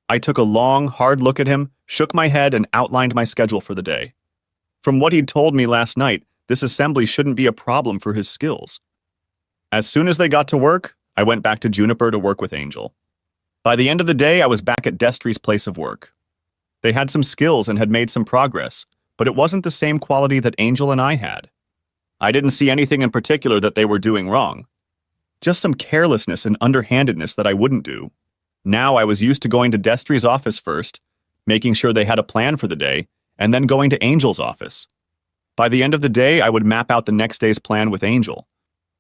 I took a long, hard look at him, shook my head, and outlined my schedule for the day. From what he'd told me last night, this assembly shouldn't be a problem for his skills. As soon as they got to work, I went back to Juniper to work with Angel. By the end of the day, I was back at Destry's place of work. They had some skills and had made some progress, but it wasn't the same quality that Angel and I had. I didn't see anything in particular that they were doing wrong. Just some carelessness and underhandedness that I wouldn't do. Now I was used to going to Destry's office first, making sure they had a plan for the day, and then going to Angel's office. By the end of the day, I would map out the next day's plan with Angel.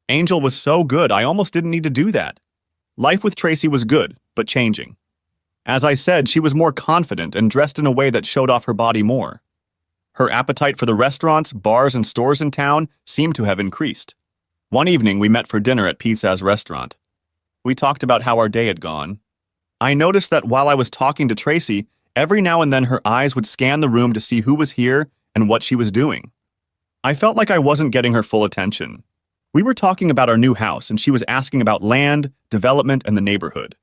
Angel was so good, I almost didn't need to do that. Life with Tracy was good, but changing. As I said, she was more confident and dressed in a way that showed off her body more. Her appetite for the restaurants, bars, and stores in town seemed to have increased. One evening, we met for dinner at Pizza's restaurant. We talked about how our day had gone. I noticed that while I was talking to Tracy, every now and then her eyes would scan the room to see who was here and what she was doing. I felt like I wasn't getting her full attention. We were talking about our new house, and she was asking about land, development, and the neighborhood.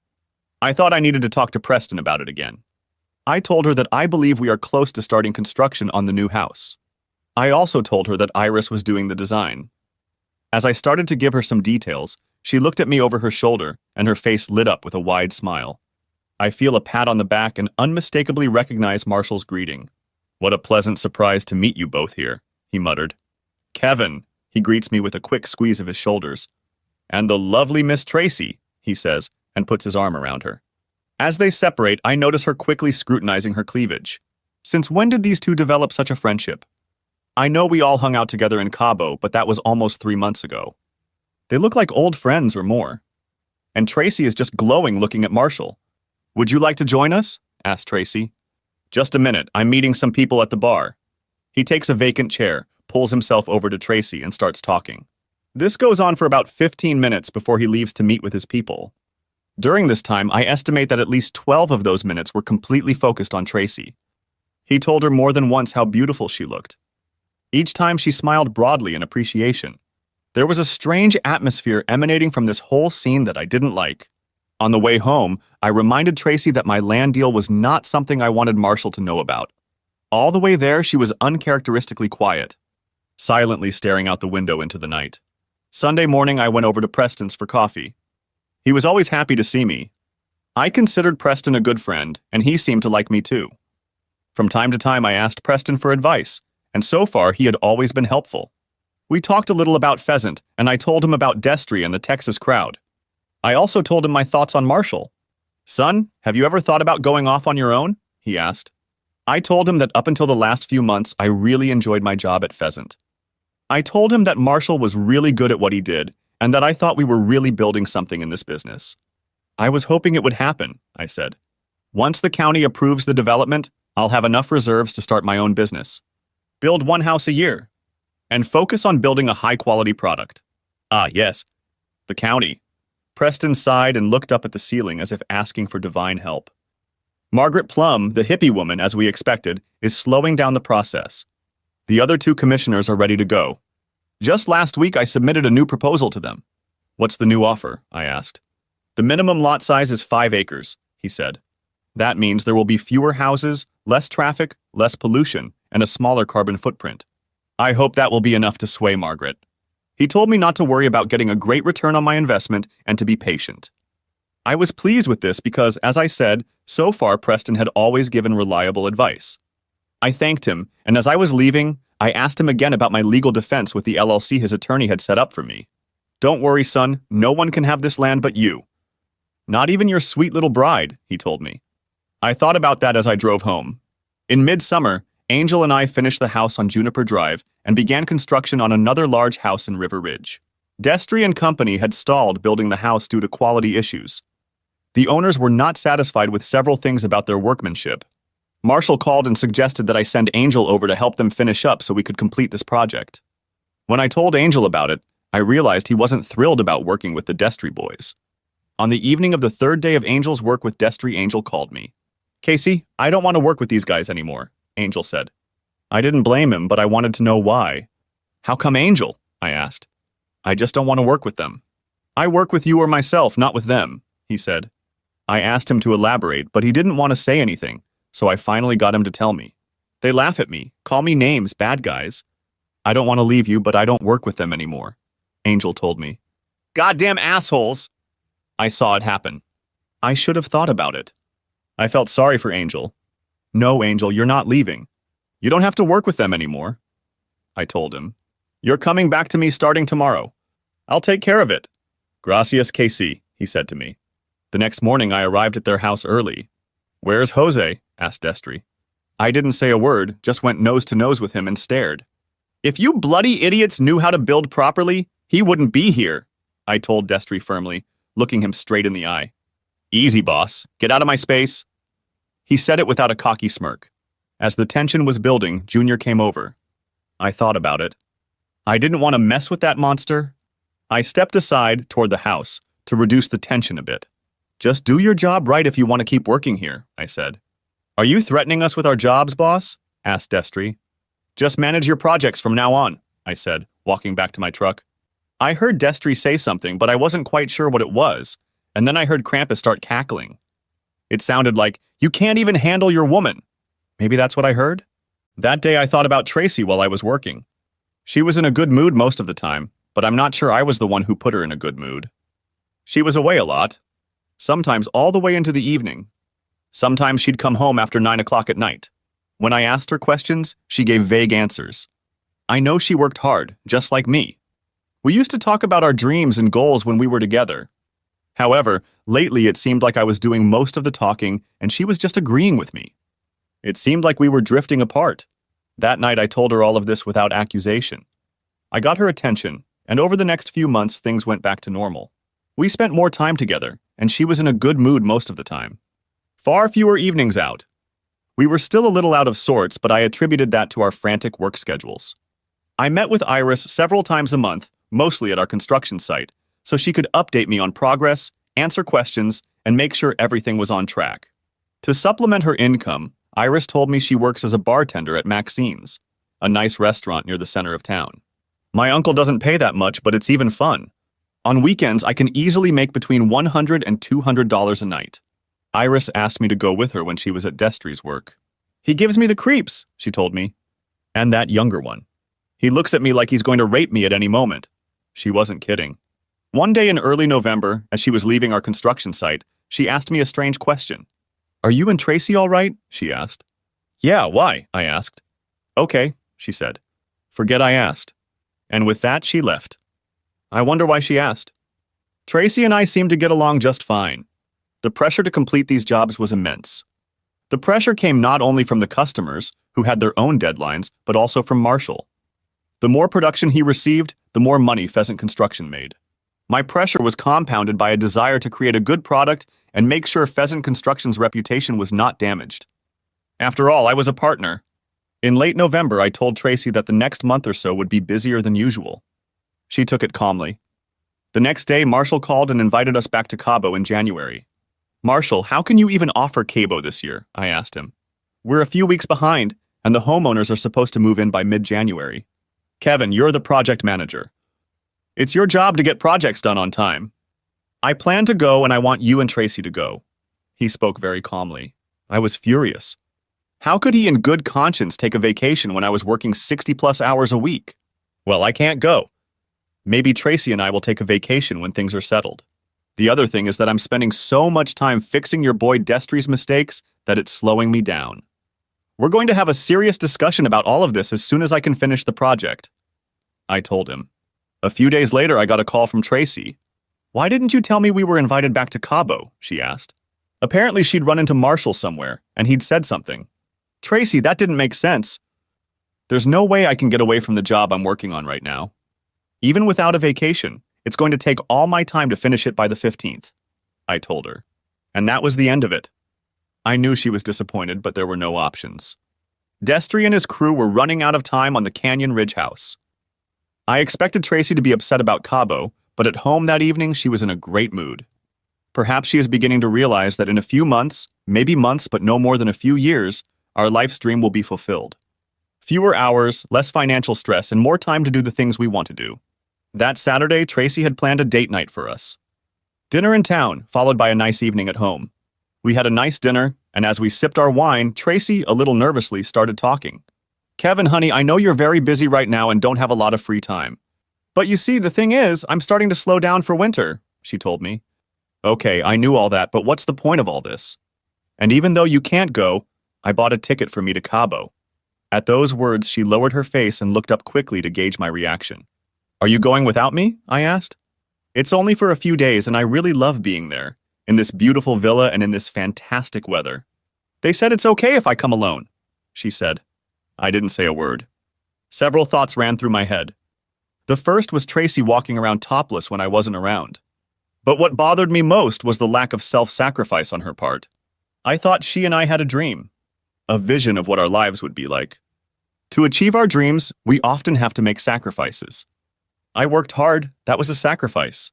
I thought I needed to talk to Preston about it again. I told her that I believe we are close to starting construction on the new house. I also told her that Iris was doing the design. As I started to give her some details, she looked at me over her shoulder, and her face lit up with a wide smile. I feel a pat on the back and unmistakably recognize Marshall's greeting. "What a pleasant surprise to meet you both here," he muttered. "Kevin," he greets me with a quick squeeze of his shoulders. "And the lovely Miss Tracy," he says, and puts his arm around her. As they separate, I notice her quickly scrutinizing her cleavage. Since when did these two develop such a friendship? I know we all hung out together in Cabo, but that was almost 3 months ago. They look like old friends or more. And Tracy is just glowing looking at Marshall. "Would you like to join us?" asked Tracy. "Just a minute, I'm meeting some people at the bar." He takes a vacant chair, pulls himself over to Tracy, and starts talking. This goes on for about 15 minutes before he leaves to meet with his people. During this time, I estimate that at least 12 of those minutes were completely focused on Tracy. He told her more than once how beautiful she looked. Each time she smiled broadly in appreciation. There was a strange atmosphere emanating from this whole scene that I didn't like. On the way home, I reminded Tracy that my land deal was not something I wanted Marshall to know about. All the way there, she was uncharacteristically quiet, silently staring out the window into the night. Sunday morning, I went over to Preston's for coffee. He was always happy to see me. I considered Preston a good friend, and he seemed to like me too. From time to time, I asked Preston for advice, and so far he had always been helpful. We talked a little about Pheasant, and I told him about Destry and the Texas crowd. I also told him my thoughts on Marshall. "Son, have you ever thought about going off on your own?" he asked. I told him that up until the last few months, I really enjoyed my job at Pheasant. I told him that Marshall was really good at what he did, and that I thought we were really building something in this business. I was hoping it would happen, I said. Once the county approves the development, I'll have enough reserves to start my own business. Build one house a year, and focus on building a high-quality product. Ah, yes, the county. Preston sighed and looked up at the ceiling as if asking for divine help. Margaret Plum, the hippie woman, as we expected, is slowing down the process. The other two commissioners are ready to go. Just last week, I submitted a new proposal to them. What's the new offer? I asked. The minimum lot size is 5 acres, he said. That means there will be fewer houses, less traffic, less pollution, and a smaller carbon footprint. I hope that will be enough to sway Margaret. He told me not to worry about getting a great return on my investment and to be patient. I was pleased with this because, as I said, so far Preston had always given reliable advice. I thanked him, and as I was leaving, I asked him again about my legal defense with the LLC his attorney had set up for me. Don't worry, son, no one can have this land but you. Not even your sweet little bride, he told me. I thought about that as I drove home. In midsummer, Angel and I finished the house on Juniper Drive and began construction on another large house in River Ridge. Destry and Company had stalled building the house due to quality issues. The owners were not satisfied with several things about their workmanship. Marshall called and suggested that I send Angel over to help them finish up so we could complete this project. When I told Angel about it, I realized he wasn't thrilled about working with the Destry boys. On the evening of the third day of Angel's work with Destry, Angel called me. "Casey, I don't want to work with these guys anymore," Angel said. I didn't blame him, but I wanted to know why. "How come, Angel?" I asked. "I just don't want to work with them." "I work with you or myself, not with them," he said. I asked him to elaborate, but he didn't want to say anything, so I finally got him to tell me. "They laugh at me, call me names, bad guys. I don't want to leave you, but I don't work with them anymore," Angel told me. "Goddamn assholes!" I saw it happen. I should have thought about it. I felt sorry for Angel. "No, Angel, you're not leaving. You don't have to work with them anymore," I told him. "You're coming back to me starting tomorrow. I'll take care of it." "Gracias, Casey," he said to me. The next morning, I arrived at their house early. "Where's Jose?" asked Destry. I didn't say a word, just went nose to nose with him and stared. "If you bloody idiots knew how to build properly, he wouldn't be here," I told Destry firmly, looking him straight in the eye. "Easy, boss. Get out of my space." He said it without a cocky smirk. As the tension was building, Junior came over. I thought about it. I didn't want to mess with that monster. I stepped aside toward the house to reduce the tension a bit. "Just do your job right if you want to keep working here," I said. "Are you threatening us with our jobs, boss?" asked Destry. "Just manage your projects from now on," I said, walking back to my truck. I heard Destry say something, but I wasn't quite sure what it was, and then I heard Krampus start cackling. It sounded like, "You can't even handle your woman." Maybe that's what I heard? That day I thought about Tracy while I was working. She was in a good mood most of the time, but I'm not sure I was the one who put her in a good mood. She was away a lot, sometimes all the way into the evening. Sometimes she'd come home after 9 o'clock at night. When I asked her questions, she gave vague answers. I know she worked hard, just like me. We used to talk about our dreams and goals when we were together. However, lately it seemed like I was doing most of the talking and she was just agreeing with me. It seemed like we were drifting apart. That night I told her all of this without accusation. I got her attention, and over the next few months things went back to normal. We spent more time together, and she was in a good mood most of the time. Far fewer evenings out. We were still a little out of sorts, but I attributed that to our frantic work schedules. I met with Iris several times a month, mostly at our construction site, so she could update me on progress, answer questions, and make sure everything was on track. To supplement her income, Iris told me she works as a bartender at Maxine's, a nice restaurant near the center of town. My uncle doesn't pay that much, but it's even fun. On weekends, I can easily make between $100 and $200 a night. Iris asked me to go with her when she was at Destry's work. He gives me the creeps, she told me. And that younger one. He looks at me like he's going to rape me at any moment. She wasn't kidding. One day in early November, as she was leaving our construction site, she asked me a strange question. Are you and Tracy all right? She asked. Yeah, why? I asked. Okay, she said. Forget I asked. And with that, she left. I wonder why she asked. Tracy and I seemed to get along just fine. The pressure to complete these jobs was immense. The pressure came not only from the customers, who had their own deadlines, but also from Marshall. The more production he received, the more money Pheasant Construction made. My pressure was compounded by a desire to create a good product and make sure Pheasant Construction's reputation was not damaged. After all, I was a partner. In late November, I told Tracy that the next month or so would be busier than usual. She took it calmly. The next day, Marshall called and invited us back to Cabo in January. Marshall, how can you even offer Cabo this year? I asked him. We're a few weeks behind, and the homeowners are supposed to move in by mid-January. Kevin, you're the project manager. It's your job to get projects done on time. I plan to go, and I want you and Tracy to go. He spoke very calmly. I was furious. How could he in good conscience take a vacation when I was working 60-plus hours a week? Well, I can't go. Maybe Tracy and I will take a vacation when things are settled. The other thing is that I'm spending so much time fixing your boy Destry's mistakes that it's slowing me down. We're going to have a serious discussion about all of this as soon as I can finish the project. I told him. A few days later, I got a call from Tracy. Why didn't you tell me we were invited back to Cabo? She asked. Apparently, she'd run into Marshall somewhere, and he'd said something. Tracy, that didn't make sense. There's no way I can get away from the job I'm working on right now. Even without a vacation, it's going to take all my time to finish it by the 15th, I told her. And that was the end of it. I knew she was disappointed, but there were no options. Destry and his crew were running out of time on the Canyon Ridge house. I expected Tracy to be upset about Cabo, but at home that evening she was in a great mood. Perhaps she is beginning to realize that in a few months, maybe months but no more than a few years, our life's dream will be fulfilled. Fewer hours, less financial stress, and more time to do the things we want to do. That Saturday, Tracy had planned a date night for us. Dinner in town, followed by a nice evening at home. We had a nice dinner, and as we sipped our wine, Tracy, a little nervously, started talking. Kevin, honey, I know you're very busy right now and don't have a lot of free time. But you see, the thing is, I'm starting to slow down for winter, she told me. Okay, I knew all that, but what's the point of all this? And even though you can't go, I bought a ticket for me to Cabo. At those words, she lowered her face and looked up quickly to gauge my reaction. Are you going without me? I asked. It's only for a few days, and I really love being there, in this beautiful villa and in this fantastic weather. They said it's okay if I come alone, she said. I didn't say a word. Several thoughts ran through my head. The first was Tracy walking around topless when I wasn't around. But what bothered me most was the lack of self-sacrifice on her part. I thought she and I had a dream, a vision of what our lives would be like. To achieve our dreams, we often have to make sacrifices. I worked hard. That was a sacrifice.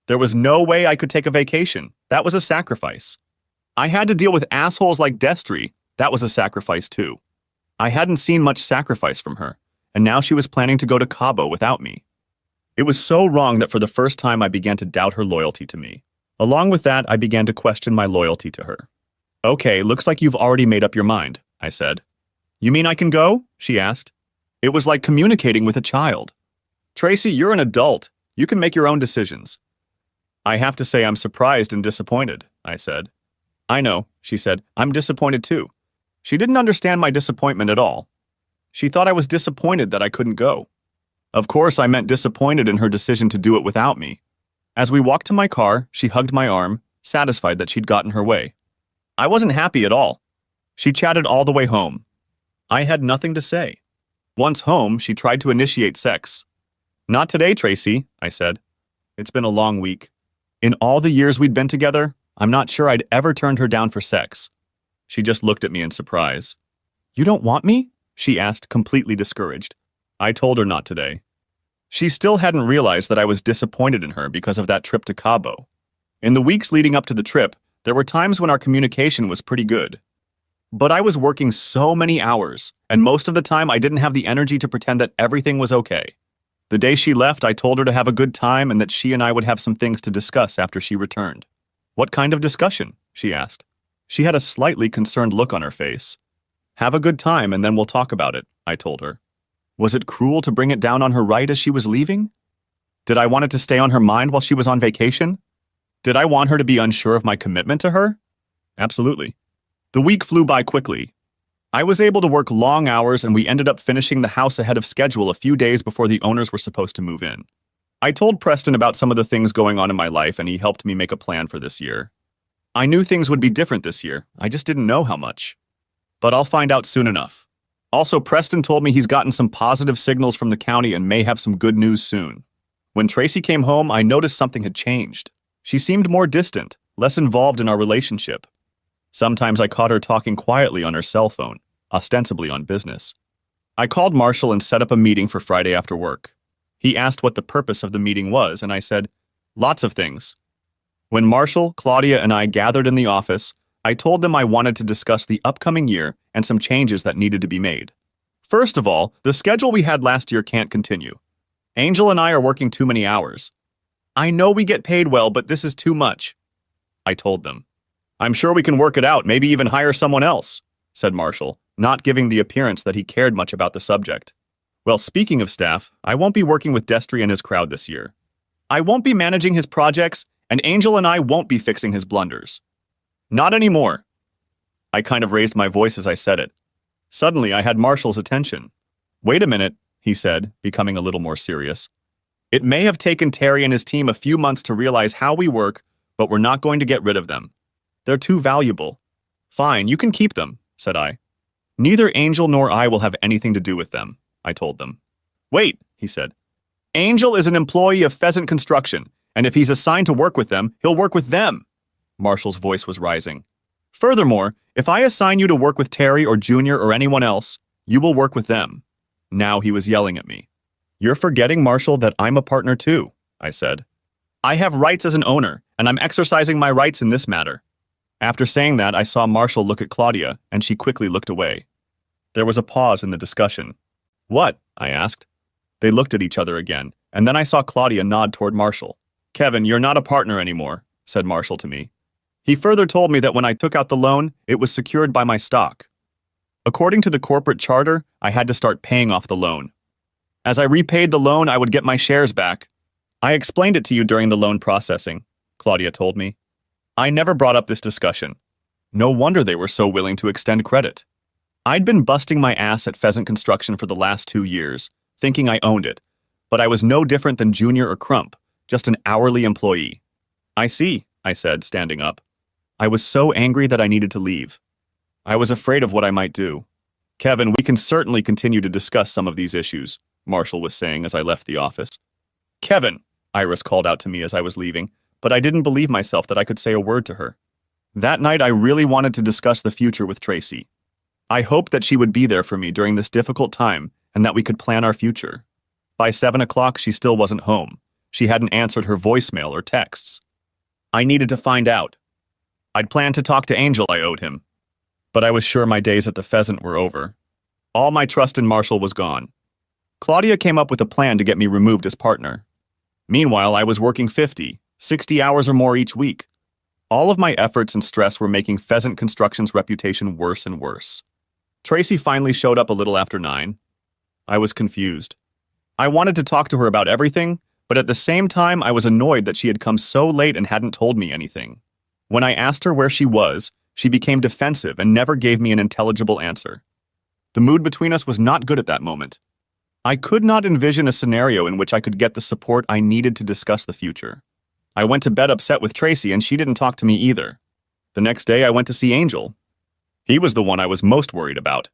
There was no way I could take a vacation. That was a sacrifice. I had to deal with assholes like Destry. That was a sacrifice too. I hadn't seen much sacrifice from her, and now she was planning to go to Cabo without me. It was so wrong that for the first time I began to doubt her loyalty to me. Along with that, I began to question my loyalty to her. Okay, looks like you've already made up your mind, I said. You mean I can go? She asked. It was like communicating with a child. Tracy, you're an adult. You can make your own decisions. I have to say I'm surprised and disappointed, I said. I know, she said. I'm disappointed too. She didn't understand my disappointment at all. She thought I was disappointed that I couldn't go. Of course, I meant disappointed in her decision to do it without me. As we walked to my car, she hugged my arm, satisfied that she'd gotten her way. I wasn't happy at all. She chatted all the way home. I had nothing to say. Once home, she tried to initiate sex. Not today, Tracy, I said. It's been a long week. In all the years we'd been together, I'm not sure I'd ever turned her down for sex. She just looked at me in surprise. You don't want me? She asked, completely discouraged. I told her not today. She still hadn't realized that I was disappointed in her because of that trip to Cabo. In the weeks leading up to the trip, there were times when our communication was pretty good. But I was working so many hours, and most of the time I didn't have the energy to pretend that everything was okay. The day she left, I told her to have a good time and that she and I would have some things to discuss after she returned. What kind of discussion? She asked. She had a slightly concerned look on her face. Have a good time and then we'll talk about it, I told her. Was it cruel to bring it down on her right as she was leaving? Did I want it to stay on her mind while she was on vacation? Did I want her to be unsure of my commitment to her? Absolutely. The week flew by quickly. I was able to work long hours and we ended up finishing the house ahead of schedule a few days before the owners were supposed to move in. I told Preston about some of the things going on in my life and he helped me make a plan for this year. I knew things would be different this year, I just didn't know how much. But I'll find out soon enough. Also, Preston told me he's gotten some positive signals from the county and may have some good news soon. When Tracy came home, I noticed something had changed. She seemed more distant, less involved in our relationship. Sometimes I caught her talking quietly on her cell phone, ostensibly on business. I called Marshall and set up a meeting for Friday after work. He asked what the purpose of the meeting was, and I said, lots of things. When Marshall, Claudia, and I gathered in the office, I told them I wanted to discuss the upcoming year and some changes that needed to be made. First of all, the schedule we had last year can't continue. Angel and I are working too many hours. I know we get paid well, but this is too much, I told them. I'm sure we can work it out, maybe even hire someone else, said Marshall, not giving the appearance that he cared much about the subject. Well, speaking of staff, I won't be working with Destry and his crowd this year. I won't be managing his projects, and Angel and I won't be fixing his blunders. Not anymore. I kind of raised my voice as I said it. Suddenly, I had Marshall's attention. Wait a minute, he said, becoming a little more serious. It may have taken Terry and his team a few months to realize how we work, but we're not going to get rid of them. They're too valuable. Fine, you can keep them, said I. Neither Angel nor I will have anything to do with them, I told them. Wait, he said. Angel is an employee of Pheasant Construction, and if he's assigned to work with them, he'll work with them. Marshall's voice was rising. Furthermore, if I assign you to work with Terry or Junior or anyone else, you will work with them. Now he was yelling at me. You're forgetting, Marshall, that I'm a partner too, I said. I have rights as an owner, and I'm exercising my rights in this matter. After saying that, I saw Marshall look at Claudia, and she quickly looked away. There was a pause in the discussion. What? I asked. They looked at each other again, and then I saw Claudia nod toward Marshall. Kevin, you're not a partner anymore, said Marshall to me. He further told me that when I took out the loan, it was secured by my stock. According to the corporate charter, I had to start paying off the loan. As I repaid the loan, I would get my shares back. I explained it to you during the loan processing, Claudia told me. I never brought up this discussion. No wonder they were so willing to extend credit. I'd been busting my ass at Pheasant Construction for the last 2 years, thinking I owned it, but I was no different than Junior or Crump, just an hourly employee. I see, I said, standing up. I was so angry that I needed to leave. I was afraid of what I might do. Kevin, we can certainly continue to discuss some of these issues, Marshall was saying as I left the office. Kevin, Iris called out to me as I was leaving, but I didn't believe myself that I could say a word to her. That night, I really wanted to discuss the future with Tracy. I hoped that she would be there for me during this difficult time and that we could plan our future. By 7 o'clock, she still wasn't home. She hadn't answered her voicemail or texts. I needed to find out. I'd planned to talk to Angel, I owed him. But I was sure my days at the Pheasant were over. All my trust in Marshall was gone. Claudia came up with a plan to get me removed as partner. Meanwhile, I was working 50, 60 hours or more each week. All of my efforts and stress were making Pheasant Construction's reputation worse and worse. Tracy finally showed up a little after 9. I was confused. I wanted to talk to her about everything, but at the same time I was annoyed that she had come so late and hadn't told me anything. When I asked her where she was, she became defensive and never gave me an intelligible answer. The mood between us was not good at that moment. I could not envision a scenario in which I could get the support I needed to discuss the future. I went to bed upset with Tracy and she didn't talk to me either. The next day I went to see Angel. He was the one I was most worried about.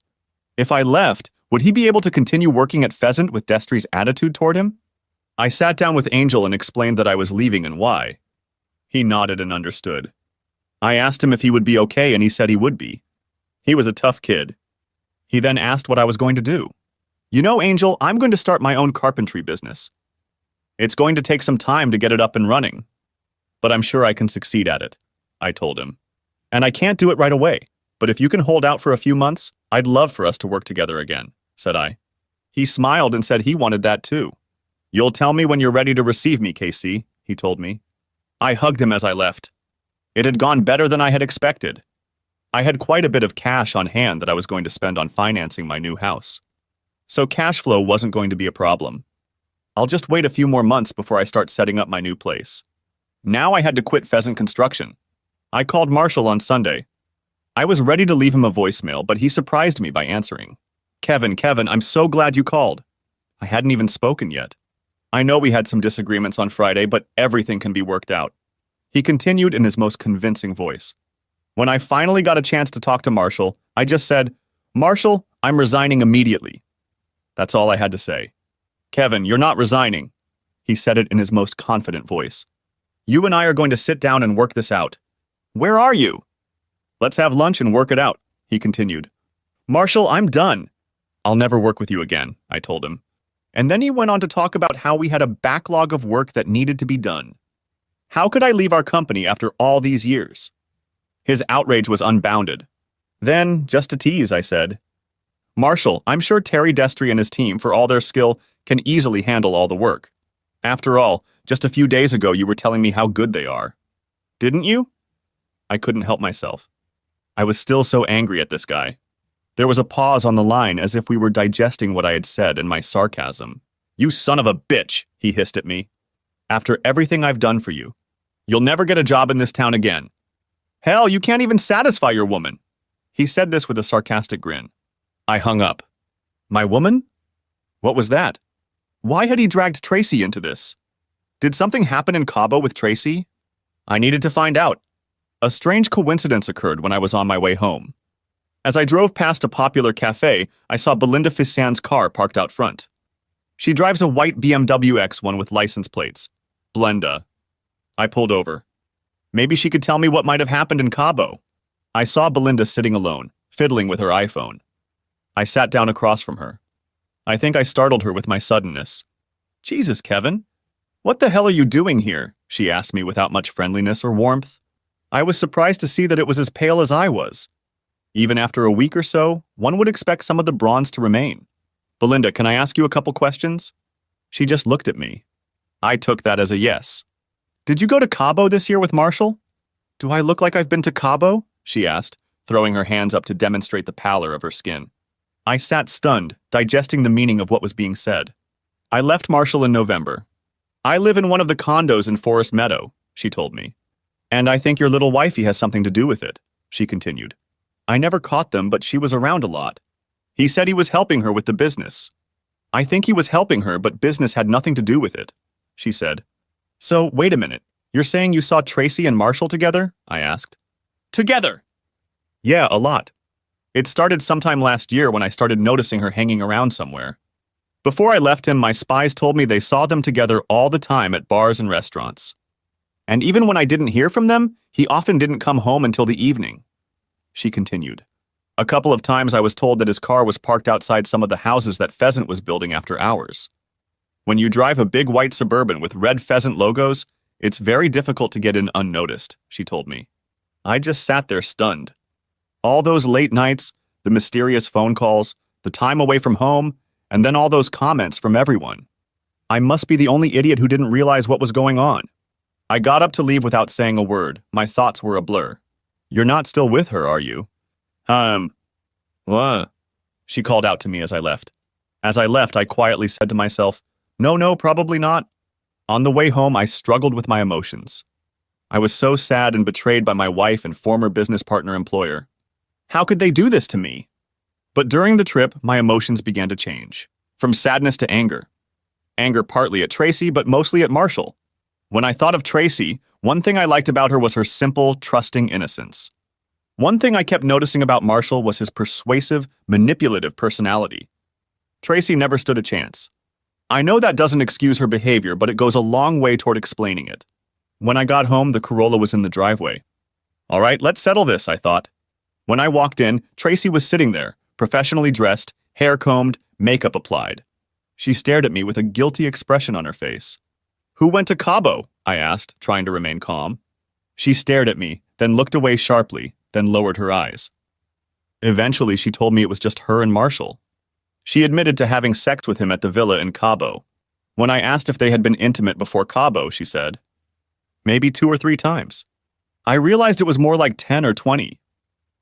If I left, would he be able to continue working at Pheasant with Destry's attitude toward him? I sat down with Angel and explained that I was leaving and why. He nodded and understood. I asked him if he would be okay and he said he would be. He was a tough kid. He then asked what I was going to do. You know, Angel, I'm going to start my own carpentry business. It's going to take some time to get it up and running, but I'm sure I can succeed at it, I told him. And I can't do it right away, But if you can hold out for a few months, I'd love for us to work together again, said I. He smiled and said he wanted that too. You'll tell me when you're ready to receive me, KC, he told me. I hugged him as I left. It had gone better than I had expected. I had quite a bit of cash on hand that I was going to spend on financing my new house. So cash flow wasn't going to be a problem. I'll just wait a few more months before I start setting up my new place. Now I had to quit Pheasant Construction. I called Marshall on Sunday. I was ready to leave him a voicemail, but he surprised me by answering. Kevin, I'm so glad you called. I hadn't even spoken yet. I know we had some disagreements on Friday, but everything can be worked out. He continued in his most convincing voice. When I finally got a chance to talk to Marshall, I just said, Marshall, I'm resigning immediately. That's all I had to say. Kevin, you're not resigning. He said it in his most confident voice. You and I are going to sit down and work this out. Where are you? Let's have lunch and work it out, he continued. Marshall, I'm done. I'll never work with you again, I told him. And then he went on to talk about how we had a backlog of work that needed to be done. How could I leave our company after all these years? His outrage was unbounded. Then, just to tease, I said, Marshall, I'm sure Terry Destry and his team, for all their skill, can easily handle all the work. After all, just a few days ago you were telling me how good they are. Didn't you? I couldn't help myself. I was still so angry at this guy. There was a pause on the line as if we were digesting what I had said and my sarcasm. You son of a bitch, he hissed at me. After everything I've done for you, you'll never get a job in this town again. Hell, you can't even satisfy your woman. He said this with a sarcastic grin. I hung up. My woman? What was that? Why had he dragged Tracy into this? Did something happen in Cabo with Tracy? I needed to find out. A strange coincidence occurred when I was on my way home. As I drove past a popular cafe, I saw Belinda Fissan's car parked out front. She drives a white BMW X1 with license plates. Blenda. I pulled over. Maybe she could tell me what might have happened in Cabo. I saw Belinda sitting alone, fiddling with her iPhone. I sat down across from her. I think I startled her with my suddenness. Jesus, Kevin. What the hell are you doing here? She asked me without much friendliness or warmth. I was surprised to see that it was as pale as I was. Even after a week or so, one would expect some of the bronze to remain. Belinda, can I ask you a couple questions? She just looked at me. I took that as a yes. Did you go to Cabo this year with Marshall? Do I look like I've been to Cabo? She asked, throwing her hands up to demonstrate the pallor of her skin. I sat stunned, digesting the meaning of what was being said. I left Marshall in November. I live in one of the condos in Forest Meadow, she told me. And I think your little wifey has something to do with it, she continued. I never caught them, but she was around a lot. He said he was helping her with the business. I think he was helping her, but business had nothing to do with it, she said. So, wait a minute. You're saying you saw Tracy and Marshall together? I asked. Together! Yeah, a lot. It started sometime last year when I started noticing her hanging around somewhere. Before I left him, my spies told me they saw them together all the time at bars and restaurants. And even when I didn't hear from them, he often didn't come home until the evening. She continued. A couple of times I was told that his car was parked outside some of the houses that Pheasant was building after hours. When you drive a big white Suburban with red Pheasant logos, it's very difficult to get in unnoticed, she told me. I just sat there stunned. All those late nights, the mysterious phone calls, the time away from home, and then all those comments from everyone. I must be the only idiot who didn't realize what was going on. I got up to leave without saying a word. My thoughts were a blur. You're not still with her, are you? What? She called out to me as I left. As I left, I quietly said to myself, No, probably not. On the way home, I struggled with my emotions. I was so sad and betrayed by my wife and former business partner employer. How could they do this to me? But during the trip, my emotions began to change. From sadness to anger. Anger partly at Tracy, but mostly at Marshall. When I thought of Tracy, one thing I liked about her was her simple, trusting innocence. One thing I kept noticing about Marshall was his persuasive, manipulative personality. Tracy never stood a chance. I know that doesn't excuse her behavior, but it goes a long way toward explaining it. When I got home, the Corolla was in the driveway. All right, let's settle this, I thought. When I walked in, Tracy was sitting there, professionally dressed, hair combed, makeup applied. She stared at me with a guilty expression on her face. Who went to Cabo? I asked, trying to remain calm. She stared at me, then looked away sharply, then lowered her eyes. Eventually, she told me it was just her and Marshall. She admitted to having sex with him at the villa in Cabo. When I asked if they had been intimate before Cabo, she said, maybe 2 or 3 times. I realized it was more like 10 or 20.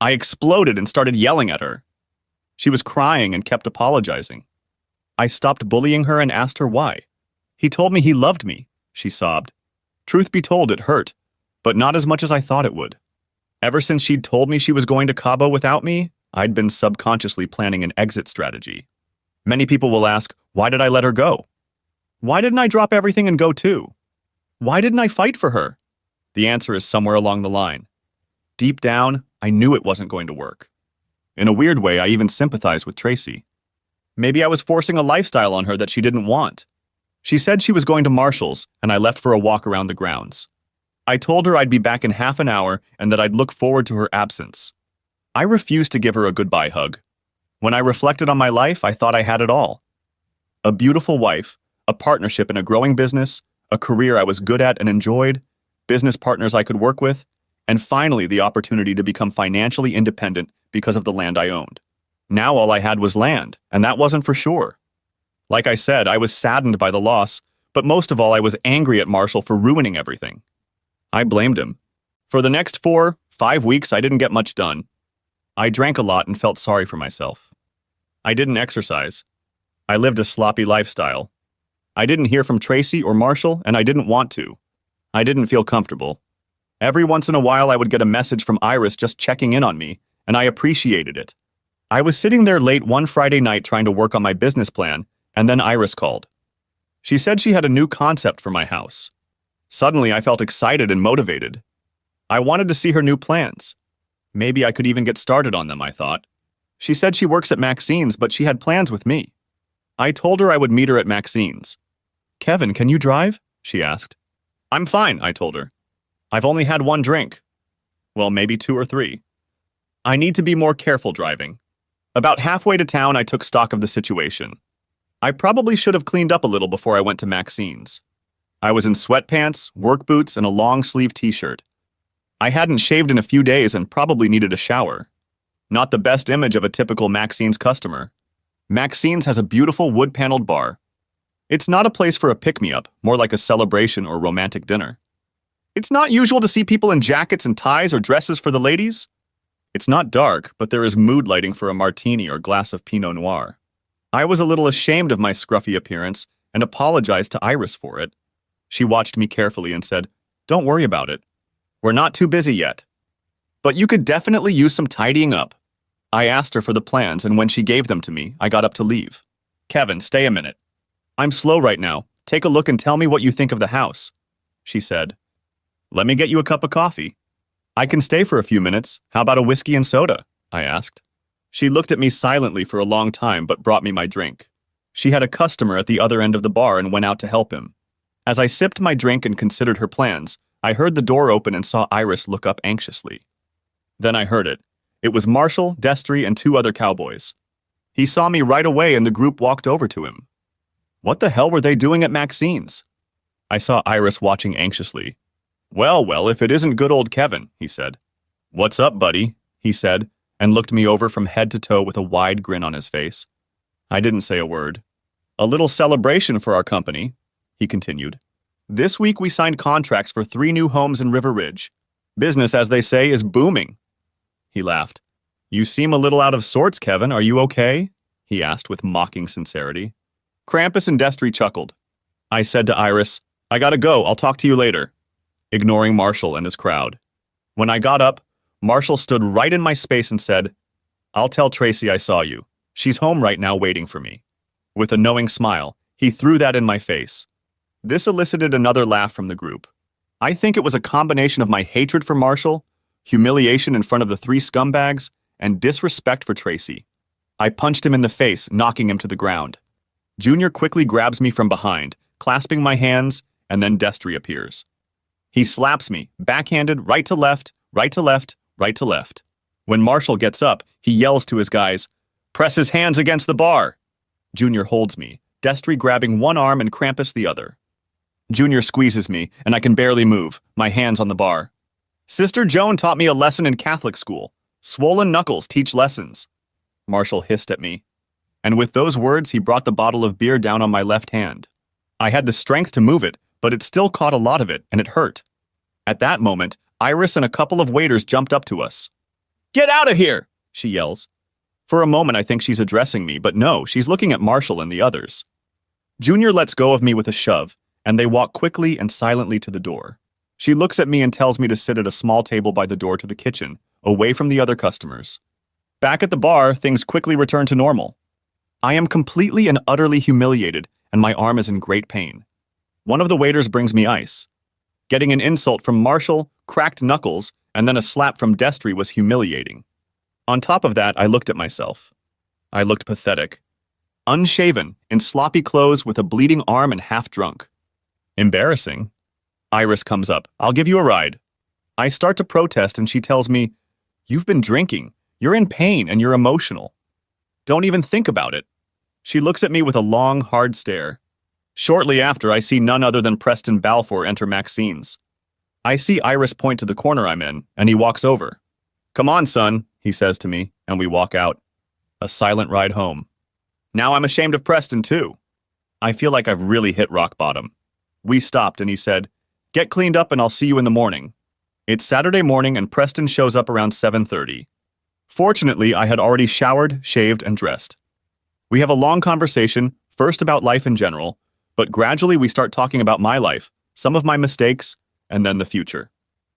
I exploded and started yelling at her. She was crying and kept apologizing. I stopped bullying her and asked her why. He told me he loved me, she sobbed. Truth be told, it hurt, but not as much as I thought it would. Ever since she'd told me she was going to Cabo without me, I'd been subconsciously planning an exit strategy. Many people will ask, why did I let her go? Why didn't I drop everything and go too? Why didn't I fight for her? The answer is somewhere along the line. Deep down, I knew it wasn't going to work. In a weird way, I even sympathized with Tracy. Maybe I was forcing a lifestyle on her that she didn't want. She said she was going to Marshall's, and I left for a walk around the grounds. I told her I'd be back in half an hour and that I'd look forward to her absence. I refused to give her a goodbye hug. When I reflected on my life, I thought I had it all. A beautiful wife, a partnership in a growing business, a career I was good at and enjoyed, business partners I could work with, and finally the opportunity to become financially independent because of the land I owned. Now all I had was land, and that wasn't for sure. Like I said, I was saddened by the loss, but most of all I was angry at Marshall for ruining everything. I blamed him. For the next 4-5 weeks, I didn't get much done. I drank a lot and felt sorry for myself. I didn't exercise. I lived a sloppy lifestyle. I didn't hear from Tracy or Marshall, and I didn't want to. I didn't feel comfortable. Every once in a while, I would get a message from Iris just checking in on me, and I appreciated it. I was sitting there late one Friday night trying to work on my business plan, and then Iris called. She said she had a new concept for my house. Suddenly, I felt excited and motivated. I wanted to see her new plans. Maybe I could even get started on them, I thought. She said she works at Maxine's, but she had plans with me. I told her I would meet her at Maxine's. Kevin, can you drive? She asked. I'm fine, I told her. I've only had 1 drink. Well, maybe 2 or 3. I need to be more careful driving. About halfway to town, I took stock of the situation. I probably should have cleaned up a little before I went to Maxine's. I was in sweatpants, work boots, and a long-sleeve t-shirt. I hadn't shaved in a few days and probably needed a shower. Not the best image of a typical Maxine's customer. Maxine's has a beautiful wood-paneled bar. It's not a place for a pick-me-up, more like a celebration or romantic dinner. It's not usual to see people in jackets and ties or dresses for the ladies. It's not dark, but there is mood lighting for a martini or glass of Pinot Noir. I was a little ashamed of my scruffy appearance and apologized to Iris for it. She watched me carefully and said, "Don't worry about it. We're not too busy yet. But you could definitely use some tidying up." I asked her for the plans, and when she gave them to me, I got up to leave. "Kevin, stay a minute. I'm slow right now. Take a look and tell me what you think of the house," she said. "Let me get you a cup of coffee." "I can stay for a few minutes. How about a whiskey and soda?" I asked. She looked at me silently for a long time but brought me my drink. She had a customer at the other end of the bar and went out to help him. As I sipped my drink and considered her plans, I heard the door open and saw Iris look up anxiously. Then I heard it. It was Marshall, Destry, and 2 other cowboys. He saw me right away and the group walked over to him. What the hell were they doing at Maxine's? I saw Iris watching anxiously. Well, if it isn't good old Kevin," he said. "What's up, buddy?" he said, and looked me over from head to toe with a wide grin on his face. I didn't say a word. "A little celebration for our company," he continued. "This week we signed contracts for 3 new homes in River Ridge. Business, as they say, is booming." He laughed. "You seem a little out of sorts, Kevin. Are you okay?" he asked with mocking sincerity. Krampus and Destry chuckled. I said to Iris, "I gotta go. I'll talk to you later," ignoring Marshall and his crowd. When I got up, Marshall stood right in my space and said, "I'll tell Tracy I saw you. She's home right now waiting for me." With a knowing smile, he threw that in my face. This elicited another laugh from the group. I think it was a combination of my hatred for Marshall, humiliation in front of the 3 scumbags, and disrespect for Tracy. I punched him in the face, knocking him to the ground. Junior quickly grabs me from behind, clasping my hands, and then Destry appears. He slaps me, backhanded, right to left, right to left, right to left. When Marshall gets up, he yells to his guys, "Press his hands against the bar!" Junior holds me, Destry grabbing one arm and Krampus the other. Junior squeezes me, and I can barely move, my hands on the bar. Sister Joan taught me a lesson in Catholic school. Swollen knuckles teach lessons, Marshall hissed at me. And with those words, he brought the bottle of beer down on my left hand. I had the strength to move it, but it still caught a lot of it, and it hurt. At that moment, Iris and a couple of waiters jumped up to us. "Get out of here!" she yells. For a moment, I think she's addressing me, but no, she's looking at Marshall and the others. Junior lets go of me with a shove, and they walk quickly and silently to the door. She looks at me and tells me to sit at a small table by the door to the kitchen, away from the other customers. Back at the bar, things quickly return to normal. I am completely and utterly humiliated, and my arm is in great pain. One of the waiters brings me ice. Getting an insult from Marshall, cracked knuckles, and then a slap from Destry was humiliating. On top of that, I looked at myself. I looked pathetic. Unshaven, in sloppy clothes with a bleeding arm and half drunk. Embarrassing. Iris comes up. "I'll give you a ride." I start to protest and she tells me, "You've been drinking. You're in pain and you're emotional. Don't even think about it." She looks at me with a long, hard stare. Shortly after, I see none other than Preston Balfour enter Maxine's. I see Iris point to the corner I'm in, and he walks over. "Come on, son," he says to me, and we walk out. A silent ride home. Now I'm ashamed of Preston, too. I feel like I've really hit rock bottom. We stopped, and he said, "Get cleaned up and I'll see you in the morning." It's Saturday morning, and Preston shows up around 7:30. Fortunately, I had already showered, shaved, and dressed. We have a long conversation, first about life in general, but gradually we start talking about my life, some of my mistakes, and then the future.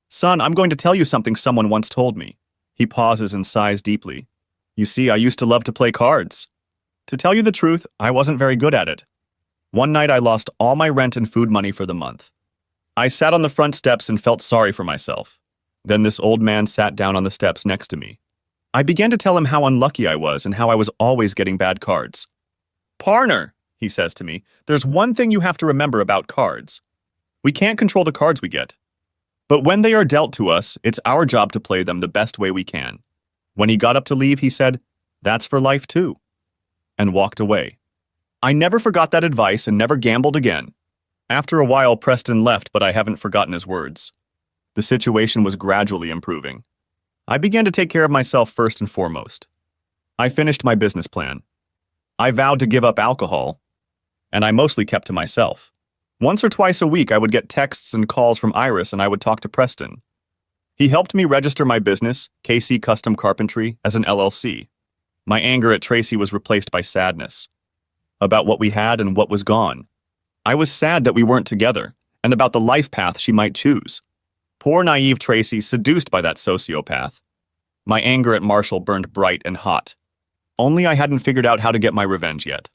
"Son, I'm going to tell you something someone once told me." He pauses and sighs deeply. "You see, I used to love to play cards. To tell you the truth, I wasn't very good at it. One night I lost all my rent and food money for the month. I sat on the front steps and felt sorry for myself. Then this old man sat down on the steps next to me. I began to tell him how unlucky I was and how I was always getting bad cards. "Partner," he says to me, "there's one thing you have to remember about cards. We can't control the cards we get. But when they are dealt to us, it's our job to play them the best way we can." When he got up to leave, he said, "That's for life too," and walked away. I never forgot that advice and never gambled again. After a while, Preston left, but I haven't forgotten his words. The situation was gradually improving. I began to take care of myself first and foremost. I finished my business plan. I vowed to give up alcohol, and I mostly kept to myself. Once or twice a week, I would get texts and calls from Iris, and I would talk to Preston. He helped me register my business, KC Custom Carpentry, as an LLC. My anger at Tracy was replaced by sadness. About what we had and what was gone. I was sad that we weren't together, and about the life path she might choose. Poor naive Tracy, seduced by that sociopath. My anger at Marshall burned bright and hot. Only I hadn't figured out how to get my revenge yet.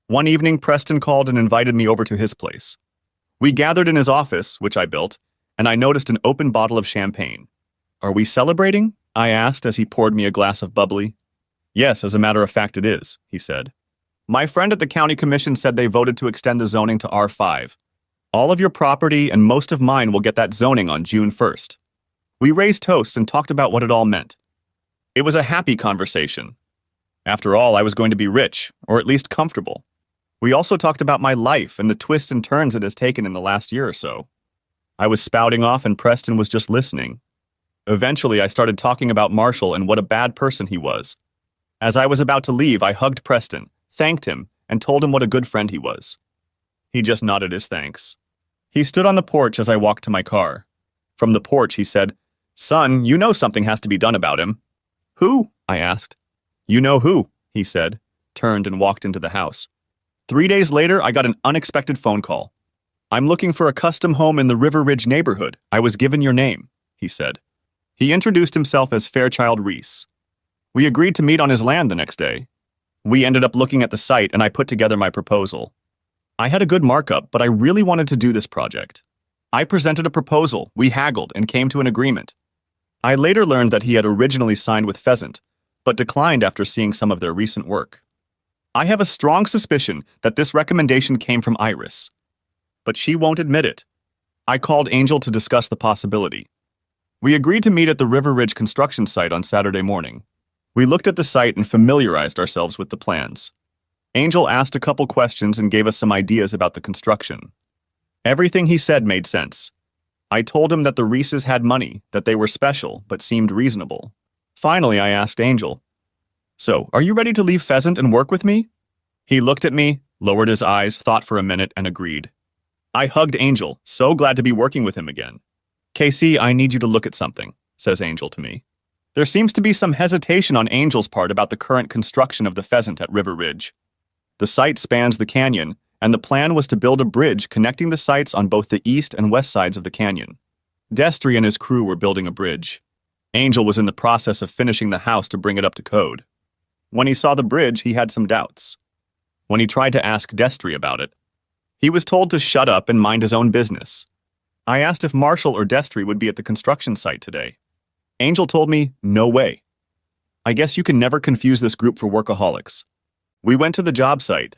One evening, Preston called and invited me over to his place. We gathered in his office, which I built, and I noticed an open bottle of champagne. "Are we celebrating?" I asked as he poured me a glass of bubbly. "Yes, as a matter of fact it is," he said. "My friend at the county commission said they voted to extend the zoning to R5. All of your property and most of mine will get that zoning on June 1st. We raised toasts and talked about what it all meant. It was a happy conversation. After all, I was going to be rich, or at least comfortable. We also talked about my life and the twists and turns it has taken in the last year or so. I was spouting off and Preston was just listening. Eventually, I started talking about Marshall and what a bad person he was. As I was about to leave, I hugged Preston, thanked him, and told him what a good friend he was. He just nodded his thanks. He stood on the porch as I walked to my car. From the porch, he said, "Son, you know something has to be done about him." "Who?" I asked. "You know who," he said, turned and walked into the house. 3 days later, I got an unexpected phone call. "I'm looking for a custom home in the River Ridge neighborhood. I was given your name," he said. He introduced himself as Fairchild Reese. We agreed to meet on his land the next day. We ended up looking at the site and I put together my proposal. I had a good markup, but I really wanted to do this project. I presented a proposal, we haggled, and came to an agreement. I later learned that he had originally signed with Pheasant, but declined after seeing some of their recent work. I have a strong suspicion that this recommendation came from Iris, but she won't admit it. I called Angel to discuss the possibility. We agreed to meet at the River Ridge construction site on Saturday morning. We looked at the site and familiarized ourselves with the plans. Angel asked a couple questions and gave us some ideas about the construction. Everything he said made sense. I told him that the Reeses had money, that they were special, but seemed reasonable. Finally, I asked Angel, "So, are you ready to leave Pheasant and work with me?" He looked at me, lowered his eyes, thought for a minute, and agreed. I hugged Angel, so glad to be working with him again. "Casey, I need you to look at something," says Angel to me. There seems to be some hesitation on Angel's part about the current construction of the Pheasant at River Ridge. The site spans the canyon, and the plan was to build a bridge connecting the sites on both the east and west sides of the canyon. Destry and his crew were building a bridge. Angel was in the process of finishing the house to bring it up to code. When he saw the bridge, he had some doubts. When he tried to ask Destry about it, he was told to shut up and mind his own business. I asked if Marshall or Destry would be at the construction site today. Angel told me, "No way. I guess you can never confuse this group for workaholics." We went to the job site.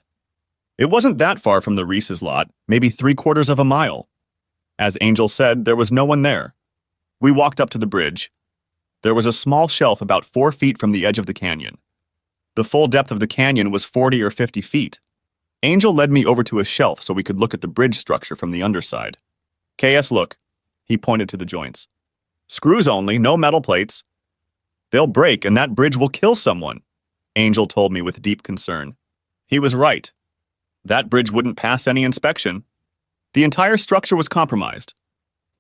It wasn't that far from the Reese's lot, maybe 3/4 of a mile. As Angel said, there was no one there. We walked up to the bridge. There was a small shelf about 4 feet from the edge of the canyon. The full depth of the canyon was 40 or 50 feet. Angel led me over to a shelf so we could look at the bridge structure from the underside. "KS, look." He pointed to the joints. "Screws only, no metal plates. They'll break and that bridge will kill someone," Angel told me with deep concern. He was right. That bridge wouldn't pass any inspection. The entire structure was compromised.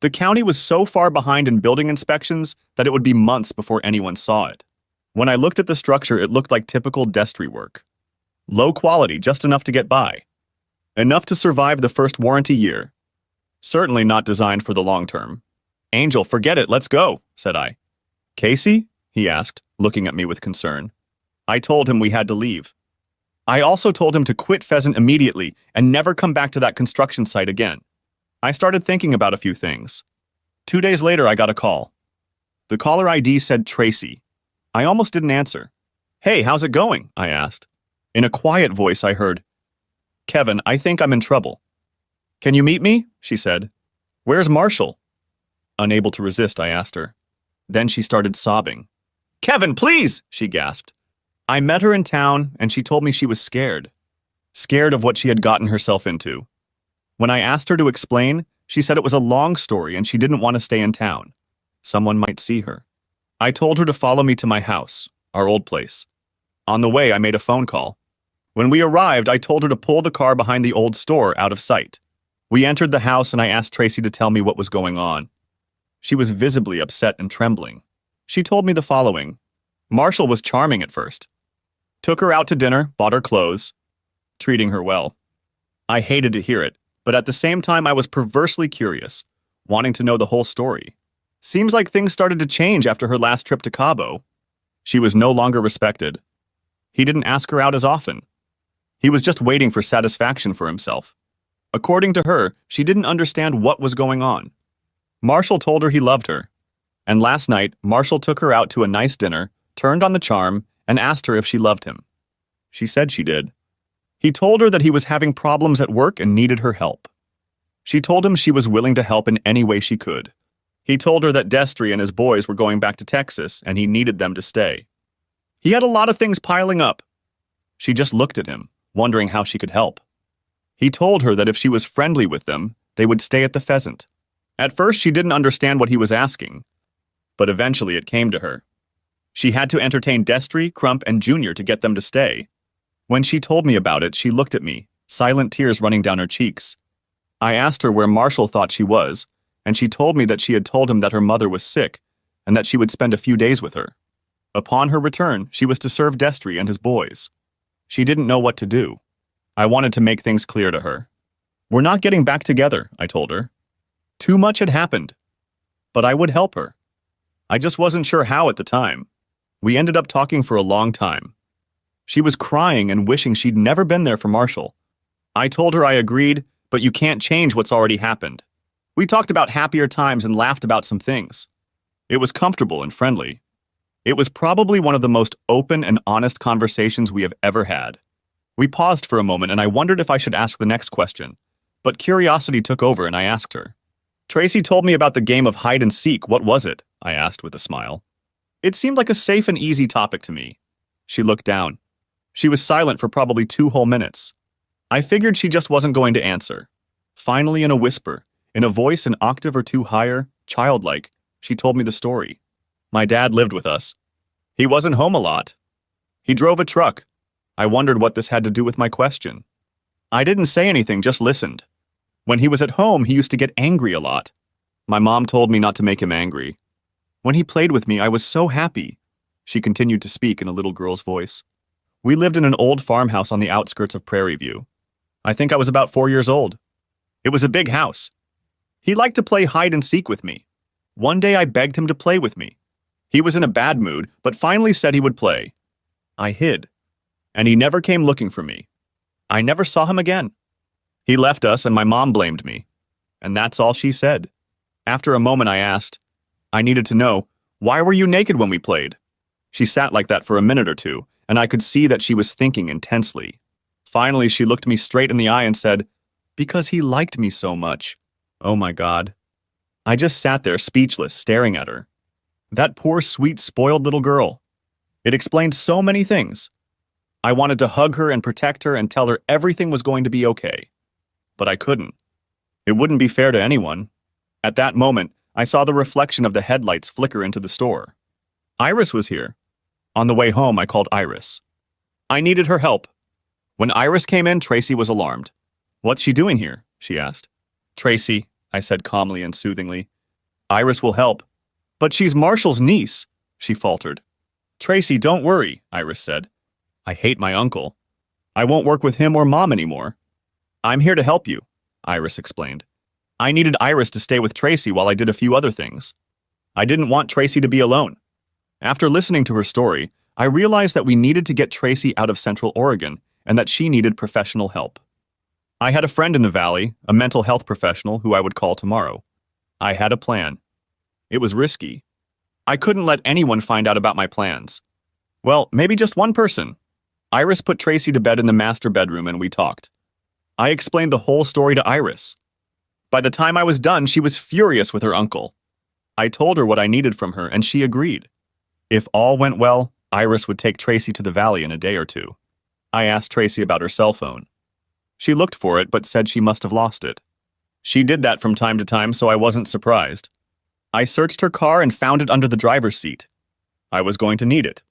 The county was so far behind in building inspections that it would be months before anyone saw it. When I looked at the structure, it looked like typical Destry work. Low quality, just enough to get by. Enough to survive the first warranty year. Certainly not designed for the long term. "Angel, forget it, let's go," said I. "Casey?" he asked, looking at me with concern. I told him we had to leave. I also told him to quit Pheasant immediately and never come back to that construction site again. I started thinking about a few things. 2 days later, I got a call. The caller ID said Tracy. I almost didn't answer. "Hey, how's it going?" I asked. In a quiet voice, I heard, "Kevin, I think I'm in trouble." "Can you meet me?" she said. "Where's Marshall?" Unable to resist, I asked her. Then she started sobbing. "Kevin, please!" she gasped. I met her in town, and she told me she was scared. Scared of what she had gotten herself into. When I asked her to explain, she said it was a long story and she didn't want to stay in town. Someone might see her. I told her to follow me to my house, our old place. On the way, I made a phone call. When we arrived, I told her to pull the car behind the old store out of sight. We entered the house and I asked Tracy to tell me what was going on. She was visibly upset and trembling. She told me the following. Marshall was charming at first. Took her out to dinner, bought her clothes, treating her well. I hated to hear it, but at the same time I was perversely curious, wanting to know the whole story. Seems like things started to change after her last trip to Cabo. She was no longer respected. He didn't ask her out as often. He was just waiting for satisfaction for himself. According to her, she didn't understand what was going on. Marshall told her he loved her. And last night, Marshall took her out to a nice dinner, turned on the charm, and asked her if she loved him. She said she did. He told her that he was having problems at work and needed her help. She told him she was willing to help in any way she could. He told her that Destry and his boys were going back to Texas and he needed them to stay. He had a lot of things piling up. She just looked at him, wondering how she could help. He told her that if she was friendly with them, they would stay at the Pheasant. At first, she didn't understand what he was asking, but eventually it came to her. She had to entertain Destry, Crump, and Junior to get them to stay. When she told me about it, she looked at me, silent tears running down her cheeks. I asked her where Marshall thought she was, and she told me that she had told him that her mother was sick and that she would spend a few days with her. Upon her return, she was to serve Destry and his boys. She didn't know what to do. I wanted to make things clear to her. "We're not getting back together," I told her. Too much had happened. But I would help her. I just wasn't sure how at the time. We ended up talking for a long time. She was crying and wishing she'd never been there for Marshall. I told her I agreed, but you can't change what's already happened. We talked about happier times and laughed about some things. It was comfortable and friendly. It was probably one of the most open and honest conversations we have ever had. We paused for a moment and I wondered if I should ask the next question, but curiosity took over and I asked her. "Tracy told me about the game of hide and seek. What was it?" I asked with a smile. It seemed like a safe and easy topic to me. She looked down. She was silent for probably 2 whole minutes. I figured she just wasn't going to answer. Finally, in a whisper, in a voice an octave or 2 higher, childlike, she told me the story. "My dad lived with us. He wasn't home a lot. He drove a truck. I wondered what this had to do with my question. I didn't say anything, just listened. When he was at home, he used to get angry a lot. My mom told me not to make him angry. When he played with me, I was so happy. She continued to speak in a little girl's voice. We lived in an old farmhouse on the outskirts of Prairie View. I think I was about 4 years old. It was a big house. He liked to play hide and seek with me. One day I begged him to play with me. He was in a bad mood, but finally said he would play. I hid, and he never came looking for me. I never saw him again. He left us, and my mom blamed me. And that's all she said. After a moment I asked, I needed to know, why were you naked when we played? She sat like that for a minute or two, and I could see that she was thinking intensely. Finally, she looked me straight in the eye and said, because he liked me so much. Oh my God. I just sat there speechless, staring at her. That poor, sweet, spoiled little girl. It explained so many things. I wanted to hug her and protect her and tell her everything was going to be okay. But I couldn't. It wouldn't be fair to anyone. At that moment, I saw the reflection of the headlights flicker into the store. Iris was here. On the way home, I called Iris. I needed her help. When Iris came in, Tracy was alarmed. What's she doing here? She asked. Tracy, I said calmly and soothingly. Iris will help. But she's Marshall's niece, she faltered. Tracy, don't worry, Iris said. I hate my uncle. I won't work with him or Mom anymore. I'm here to help you, Iris explained. I needed Iris to stay with Tracy while I did a few other things. I didn't want Tracy to be alone. After listening to her story, I realized that we needed to get Tracy out of Central Oregon and that she needed professional help. I had a friend in the valley, a mental health professional who I would call tomorrow. I had a plan. It was risky. I couldn't let anyone find out about my plans. Well, maybe just one person. Iris put Tracy to bed in the master bedroom and we talked. I explained the whole story to Iris. By the time I was done, she was furious with her uncle. I told her what I needed from her and she agreed. If all went well, Iris would take Tracy to the valley in a day or two. I asked Tracy about her cell phone. She looked for it but said she must have lost it. She did that from time to time, so I wasn't surprised. I searched her car and found it under the driver's seat. I was going to need it.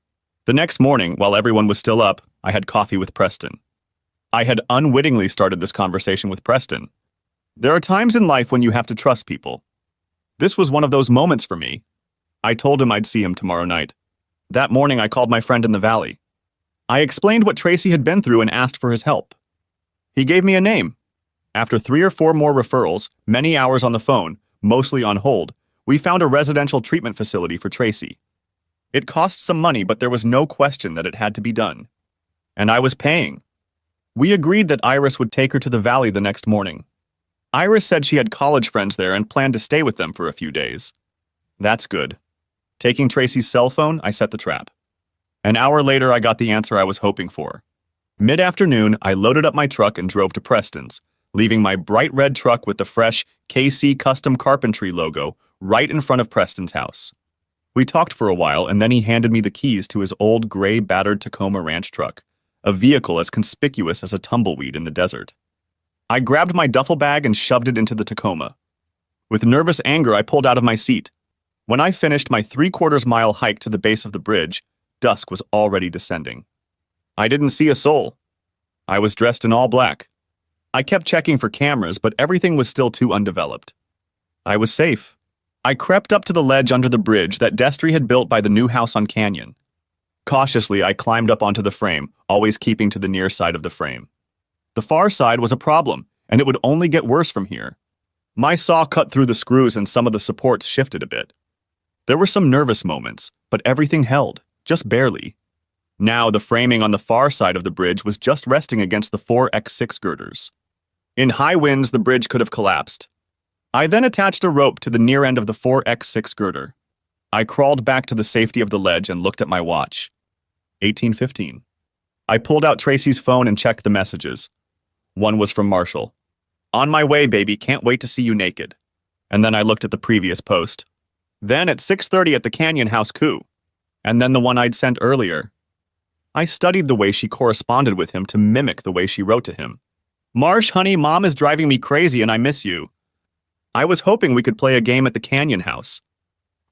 The next morning, while everyone was still up, I had coffee with Preston. I had unwittingly started this conversation with Preston. There are times in life when you have to trust people. This was one of those moments for me. I told him I'd see him tomorrow night. That morning, I called my friend in the valley. I explained what Tracy had been through and asked for his help. He gave me a name. After 3 or 4 more referrals, many hours on the phone, mostly on hold, we found a residential treatment facility for Tracy. It cost some money, but there was no question that it had to be done. And I was paying. We agreed that Iris would take her to the valley the next morning. Iris said she had college friends there and planned to stay with them for a few days. That's good. Taking Tracy's cell phone, I set the trap. An hour later, I got the answer I was hoping for. Mid-afternoon, I loaded up my truck and drove to Preston's, leaving my bright red truck with the fresh KC Custom Carpentry logo right in front of Preston's house. We talked for a while, and then he handed me the keys to his old gray battered Tacoma ranch truck, a vehicle as conspicuous as a tumbleweed in the desert. I grabbed my duffel bag and shoved it into the Tacoma. With nervous anger, I pulled out of my seat. When I finished my 3/4-mile hike to the base of the bridge, dusk was already descending. I didn't see a soul. I was dressed in all black. I kept checking for cameras, but everything was still too undeveloped. I was safe. I crept up to the ledge under the bridge that Destry had built by the new house on Canyon. Cautiously, I climbed up onto the frame, always keeping to the near side of the frame. The far side was a problem, and it would only get worse from here. My saw cut through the screws and some of the supports shifted a bit. There were some nervous moments, but everything held, just barely. Now the framing on the far side of the bridge was just resting against the 4x6 girders. In high winds, the bridge could have collapsed. I then attached a rope to the near end of the 4x6 girder. I crawled back to the safety of the ledge and looked at my watch. 18:15. I pulled out Tracy's phone and checked the messages. One was from Marshall. On my way, baby, can't wait to see you naked. And then I looked at the previous post. Then at 6:30 at the Canyon House coup. And then the one I'd sent earlier. I studied the way she corresponded with him to mimic the way she wrote to him. Marsh, honey, Mom is driving me crazy and I miss you. I was hoping we could play a game at the Canyon House.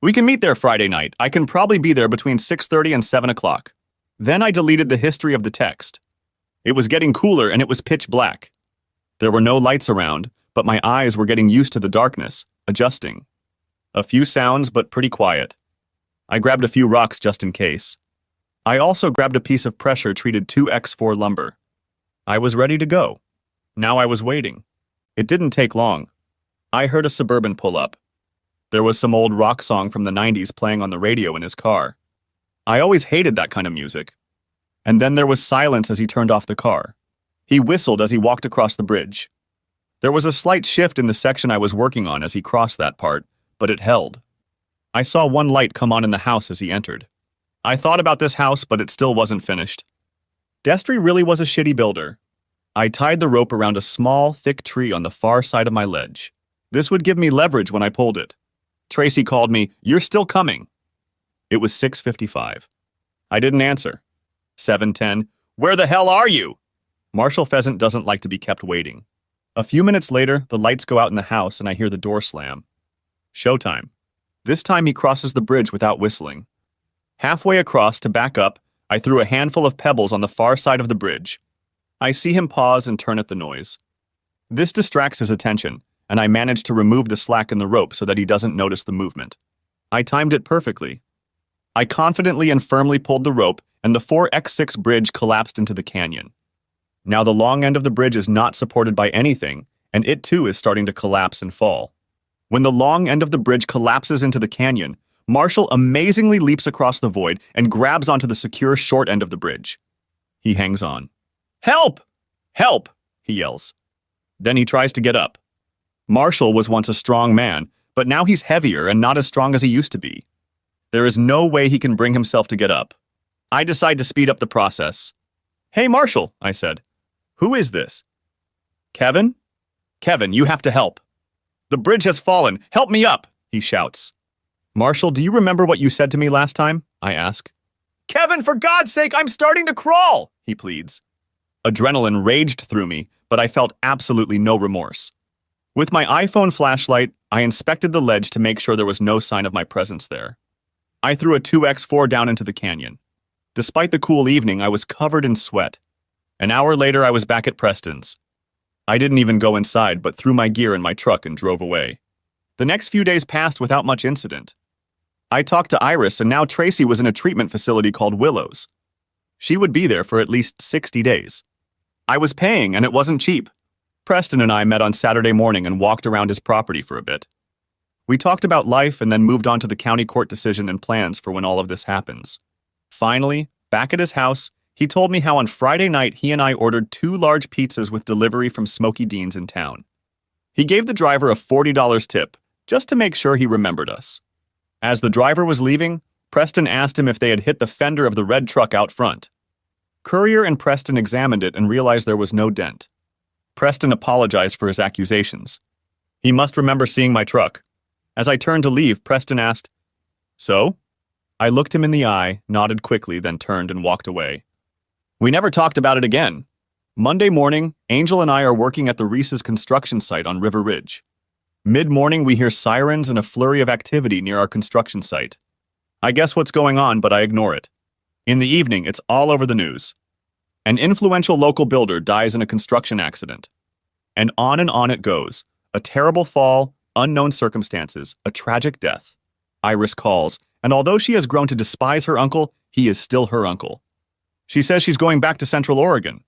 We can meet there Friday night. I can probably be there between 6:30 and 7 o'clock. Then I deleted the history of the text. It was getting cooler and it was pitch black. There were no lights around, but my eyes were getting used to the darkness, adjusting. A few sounds, but pretty quiet. I grabbed a few rocks just in case. I also grabbed a piece of pressure-treated 2x4 lumber. I was ready to go. Now I was waiting. It didn't take long. I heard a Suburban pull up. There was some old rock song from the 90s playing on the radio in his car. I always hated that kind of music. And then there was silence as he turned off the car. He whistled as he walked across the bridge. There was a slight shift in the section I was working on as he crossed that part, but it held. I saw one light come on in the house as he entered. I thought about this house, but it still wasn't finished. Destry really was a shitty builder. I tied the rope around a small, thick tree on the far side of my ledge. This would give me leverage when I pulled it. Tracy called me, "You're still coming." It was 6:55. I didn't answer. 7:10, "Where the hell are you?" Marshall Pheasant doesn't like to be kept waiting. A few minutes later, the lights go out in the house and I hear the door slam. Showtime. This time he crosses the bridge without whistling. Halfway across to back up, I threw a handful of pebbles on the far side of the bridge. I see him pause and turn at the noise. This distracts his attention, and I manage to remove the slack in the rope so that he doesn't notice the movement. I timed it perfectly. I confidently and firmly pulled the rope, and the 4x6 bridge collapsed into the canyon. Now the long end of the bridge is not supported by anything, and it too is starting to collapse and fall. When the long end of the bridge collapses into the canyon, Marshall amazingly leaps across the void and grabs onto the secure short end of the bridge. He hangs on. "Help! Help!" he yells. Then he tries to get up. Marshall was once a strong man, but now he's heavier and not as strong as he used to be. There is no way he can bring himself to get up. I decide to speed up the process. "Hey, Marshall," I said. "Who is this?" "Kevin? Kevin, you have to help." "The bridge has fallen. Help me up," he shouts. "Marshall, do you remember what you said to me last time?" I ask. "Kevin, for God's sake, I'm starting to crawl," he pleads. Adrenaline raged through me, but I felt absolutely no remorse. With my iPhone flashlight, I inspected the ledge to make sure there was no sign of my presence there. I threw a 2x4 down into the canyon. Despite the cool evening, I was covered in sweat. An hour later, I was back at Preston's. I didn't even go inside, but threw my gear in my truck and drove away. The next few days passed without much incident. I talked to Iris, and now Tracy was in a treatment facility called Willows. She would be there for at least 60 days. I was paying, and it wasn't cheap. Preston and I met on Saturday morning and walked around his property for a bit. We talked about life and then moved on to the county court decision and plans for when all of this happens. Finally, back at his house, he told me how on Friday night he and I ordered 2 large pizzas with delivery from Smokey Dean's in town. He gave the driver a $40 tip, just to make sure he remembered us. As the driver was leaving, Preston asked him if they had hit the fender of the red truck out front. Courier and Preston examined it and realized there was no dent. Preston apologized for his accusations. He must remember seeing my truck. As I turned to leave, Preston asked, "So?" I looked him in the eye, nodded quickly, then turned and walked away. We never talked about it again. Monday morning, Angel and I are working at the Reese's construction site on River Ridge. Mid-morning, we hear sirens and a flurry of activity near our construction site. I guess what's going on, but I ignore it. In the evening, it's all over the news. An influential local builder dies in a construction accident. And on it goes. A terrible fall, unknown circumstances, a tragic death. Iris calls, and although she has grown to despise her uncle, he is still her uncle. She says she's going back to Central Oregon.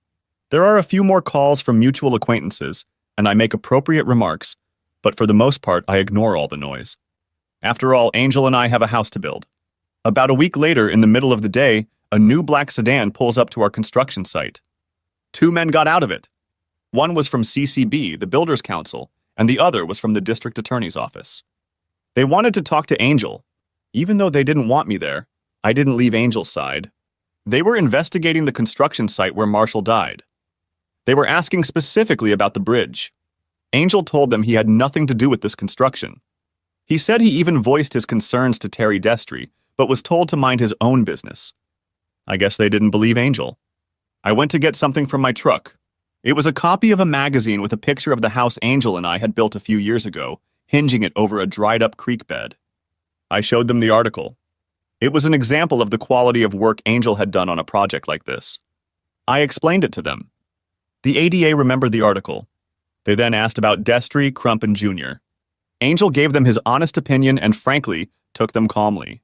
There are a few more calls from mutual acquaintances, and I make appropriate remarks, but for the most part, I ignore all the noise. After all, Angel and I have a house to build. About a week later, in the middle of the day, a new black sedan pulls up to our construction site. 2 men got out of it. One was from CCB, the Builders Council, and the other was from the district attorney's office. They wanted to talk to Angel. Even though they didn't want me there, I didn't leave Angel's side. They were investigating the construction site where Marshall died. They were asking specifically about the bridge. Angel told them he had nothing to do with this construction. He said he even voiced his concerns to Terry Destry, but was told to mind his own business. I guess they didn't believe Angel. I went to get something from my truck. It was a copy of a magazine with a picture of the house Angel and I had built a few years ago, hinging it over a dried-up creek bed. I showed them the article. It was an example of the quality of work Angel had done on a project like this. I explained it to them. The ADA remembered the article. They then asked about Destry, Crump, and Junior. Angel gave them his honest opinion and, frankly, took them calmly.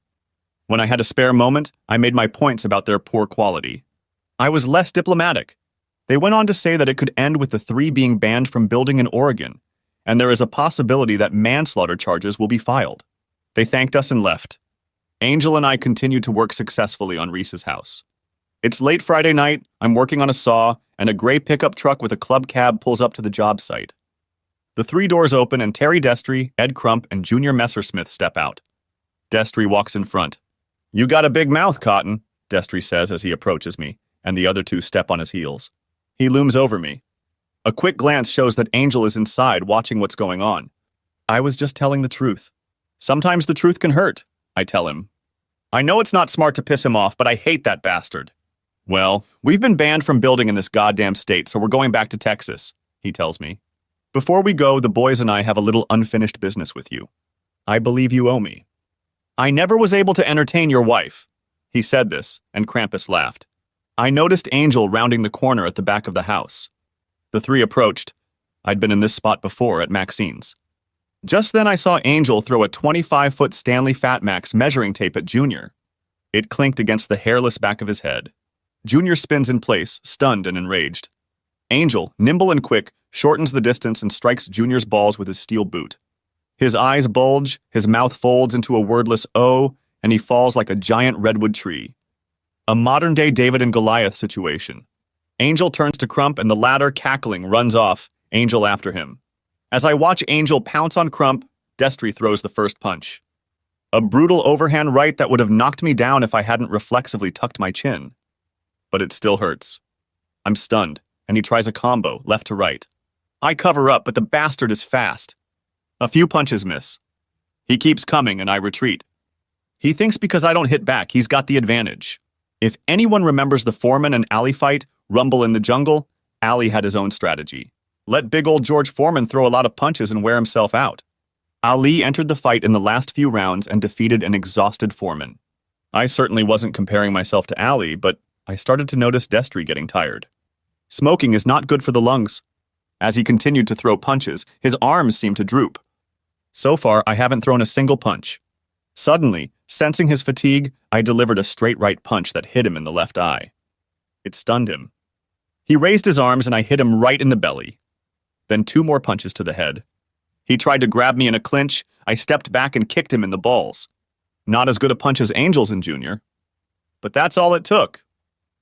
When I had a spare moment, I made my points about their poor quality. I was less diplomatic. They went on to say that it could end with the three being banned from building in Oregon, and there is a possibility that manslaughter charges will be filed. They thanked us and left. Angel and I continued to work successfully on Reese's house. It's late Friday night, I'm working on a saw, and a gray pickup truck with a club cab pulls up to the job site. The three doors open and Terry Destry, Ed Crump, and Junior Messersmith step out. Destry walks in front. "You got a big mouth, Cotton," Destry says as he approaches me, and the other two step on his heels. He looms over me. A quick glance shows that Angel is inside watching what's going on. I was just telling the truth. Sometimes the truth can hurt, I tell him. I know it's not smart to piss him off, but I hate that bastard. Well, we've been banned from building in this goddamn state, so we're going back to Texas, he tells me. Before we go, the boys and I have a little unfinished business with you. I believe you owe me. I never was able to entertain your wife. He said this, and Krampus laughed. I noticed Angel rounding the corner at the back of the house. The three approached. I'd been in this spot before at Maxine's. Just then I saw Angel throw a 25-foot Stanley Fat Max measuring tape at Junior. It clinked against the hairless back of his head. Junior spins in place, stunned and enraged. Angel, nimble and quick, shortens the distance and strikes Junior's balls with his steel boot. His eyes bulge, his mouth folds into a wordless O, and he falls like a giant redwood tree. A modern-day David and Goliath situation. Angel turns to Crump and the latter, cackling, runs off, Angel after him. As I watch Angel pounce on Crump, Destry throws the first punch. A brutal overhand right that would have knocked me down if I hadn't reflexively tucked my chin. But it still hurts. I'm stunned, and he tries a combo, left to right. I cover up, but the bastard is fast. A few punches miss. He keeps coming, and I retreat. He thinks because I don't hit back, he's got the advantage. If anyone remembers the Foreman and Alley fight, Rumble in the Jungle, Alley had his own strategy. Let big old George Foreman throw a lot of punches and wear himself out. Ali entered the fight in the last few rounds and defeated an exhausted Foreman. I certainly wasn't comparing myself to Ali, but I started to notice Destry getting tired. Smoking is not good for the lungs. As he continued to throw punches, his arms seemed to droop. So far, I haven't thrown a single punch. Suddenly, sensing his fatigue, I delivered a straight right punch that hit him in the left eye. It stunned him. He raised his arms and I hit him right in the belly. Then 2 more punches to the head. He tried to grab me in a clinch. I stepped back and kicked him in the balls. Not as good a punch as Angel's in Junior. But that's all it took.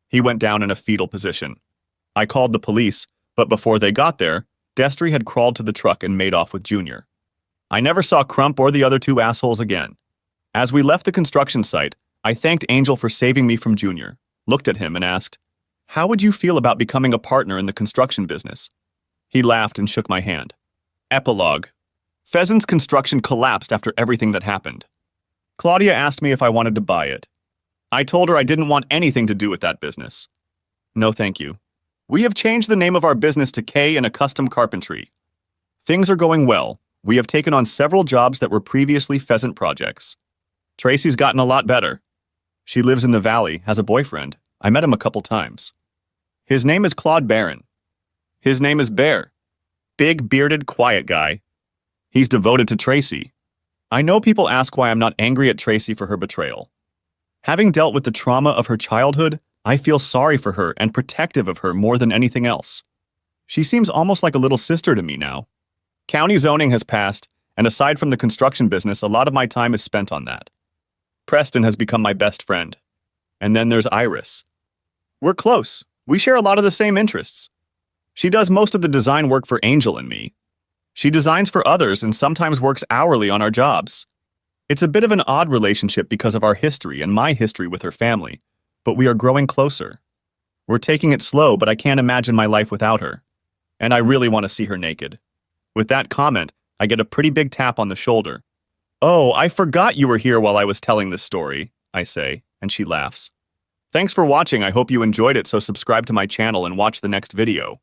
He went down in a fetal position. I called the police, but before they got there, Destry had crawled to the truck and made off with Junior. I never saw Crump or the other 2 assholes again. As we left the construction site, I thanked Angel for saving me from Junior, looked at him and asked, "How would you feel about becoming a partner in the construction business?" He laughed and shook my hand. Epilogue. Pheasant's construction collapsed after everything that happened. Claudia asked me if I wanted to buy it. I told her I didn't want anything to do with that business. No, thank you. We have changed the name of our business to K and a Custom Carpentry. Things are going well. We have taken on several jobs that were previously Pheasant projects. Tracy's gotten a lot better. She lives in the valley, has a boyfriend. I met him a couple times. His name is Claude Barron. His name is Bear. Big, bearded, quiet guy. He's devoted to Tracy. I know people ask why I'm not angry at Tracy for her betrayal. Having dealt with the trauma of her childhood, I feel sorry for her and protective of her more than anything else. She seems almost like a little sister to me now. County zoning has passed, and aside from the construction business, a lot of my time is spent on that. Preston has become my best friend. And then there's Iris. We're close. We share a lot of the same interests. She does most of the design work for Angel and me. She designs for others and sometimes works hourly on our jobs. It's a bit of an odd relationship because of our history and my history with her family, but we are growing closer. We're taking it slow, but I can't imagine my life without her. And I really want to see her naked. With that comment, I get a pretty big tap on the shoulder. "Oh, I forgot you were here while I was telling this story," I say, and she laughs. Thanks for watching. I hope you enjoyed it, so subscribe to my channel and watch the next video.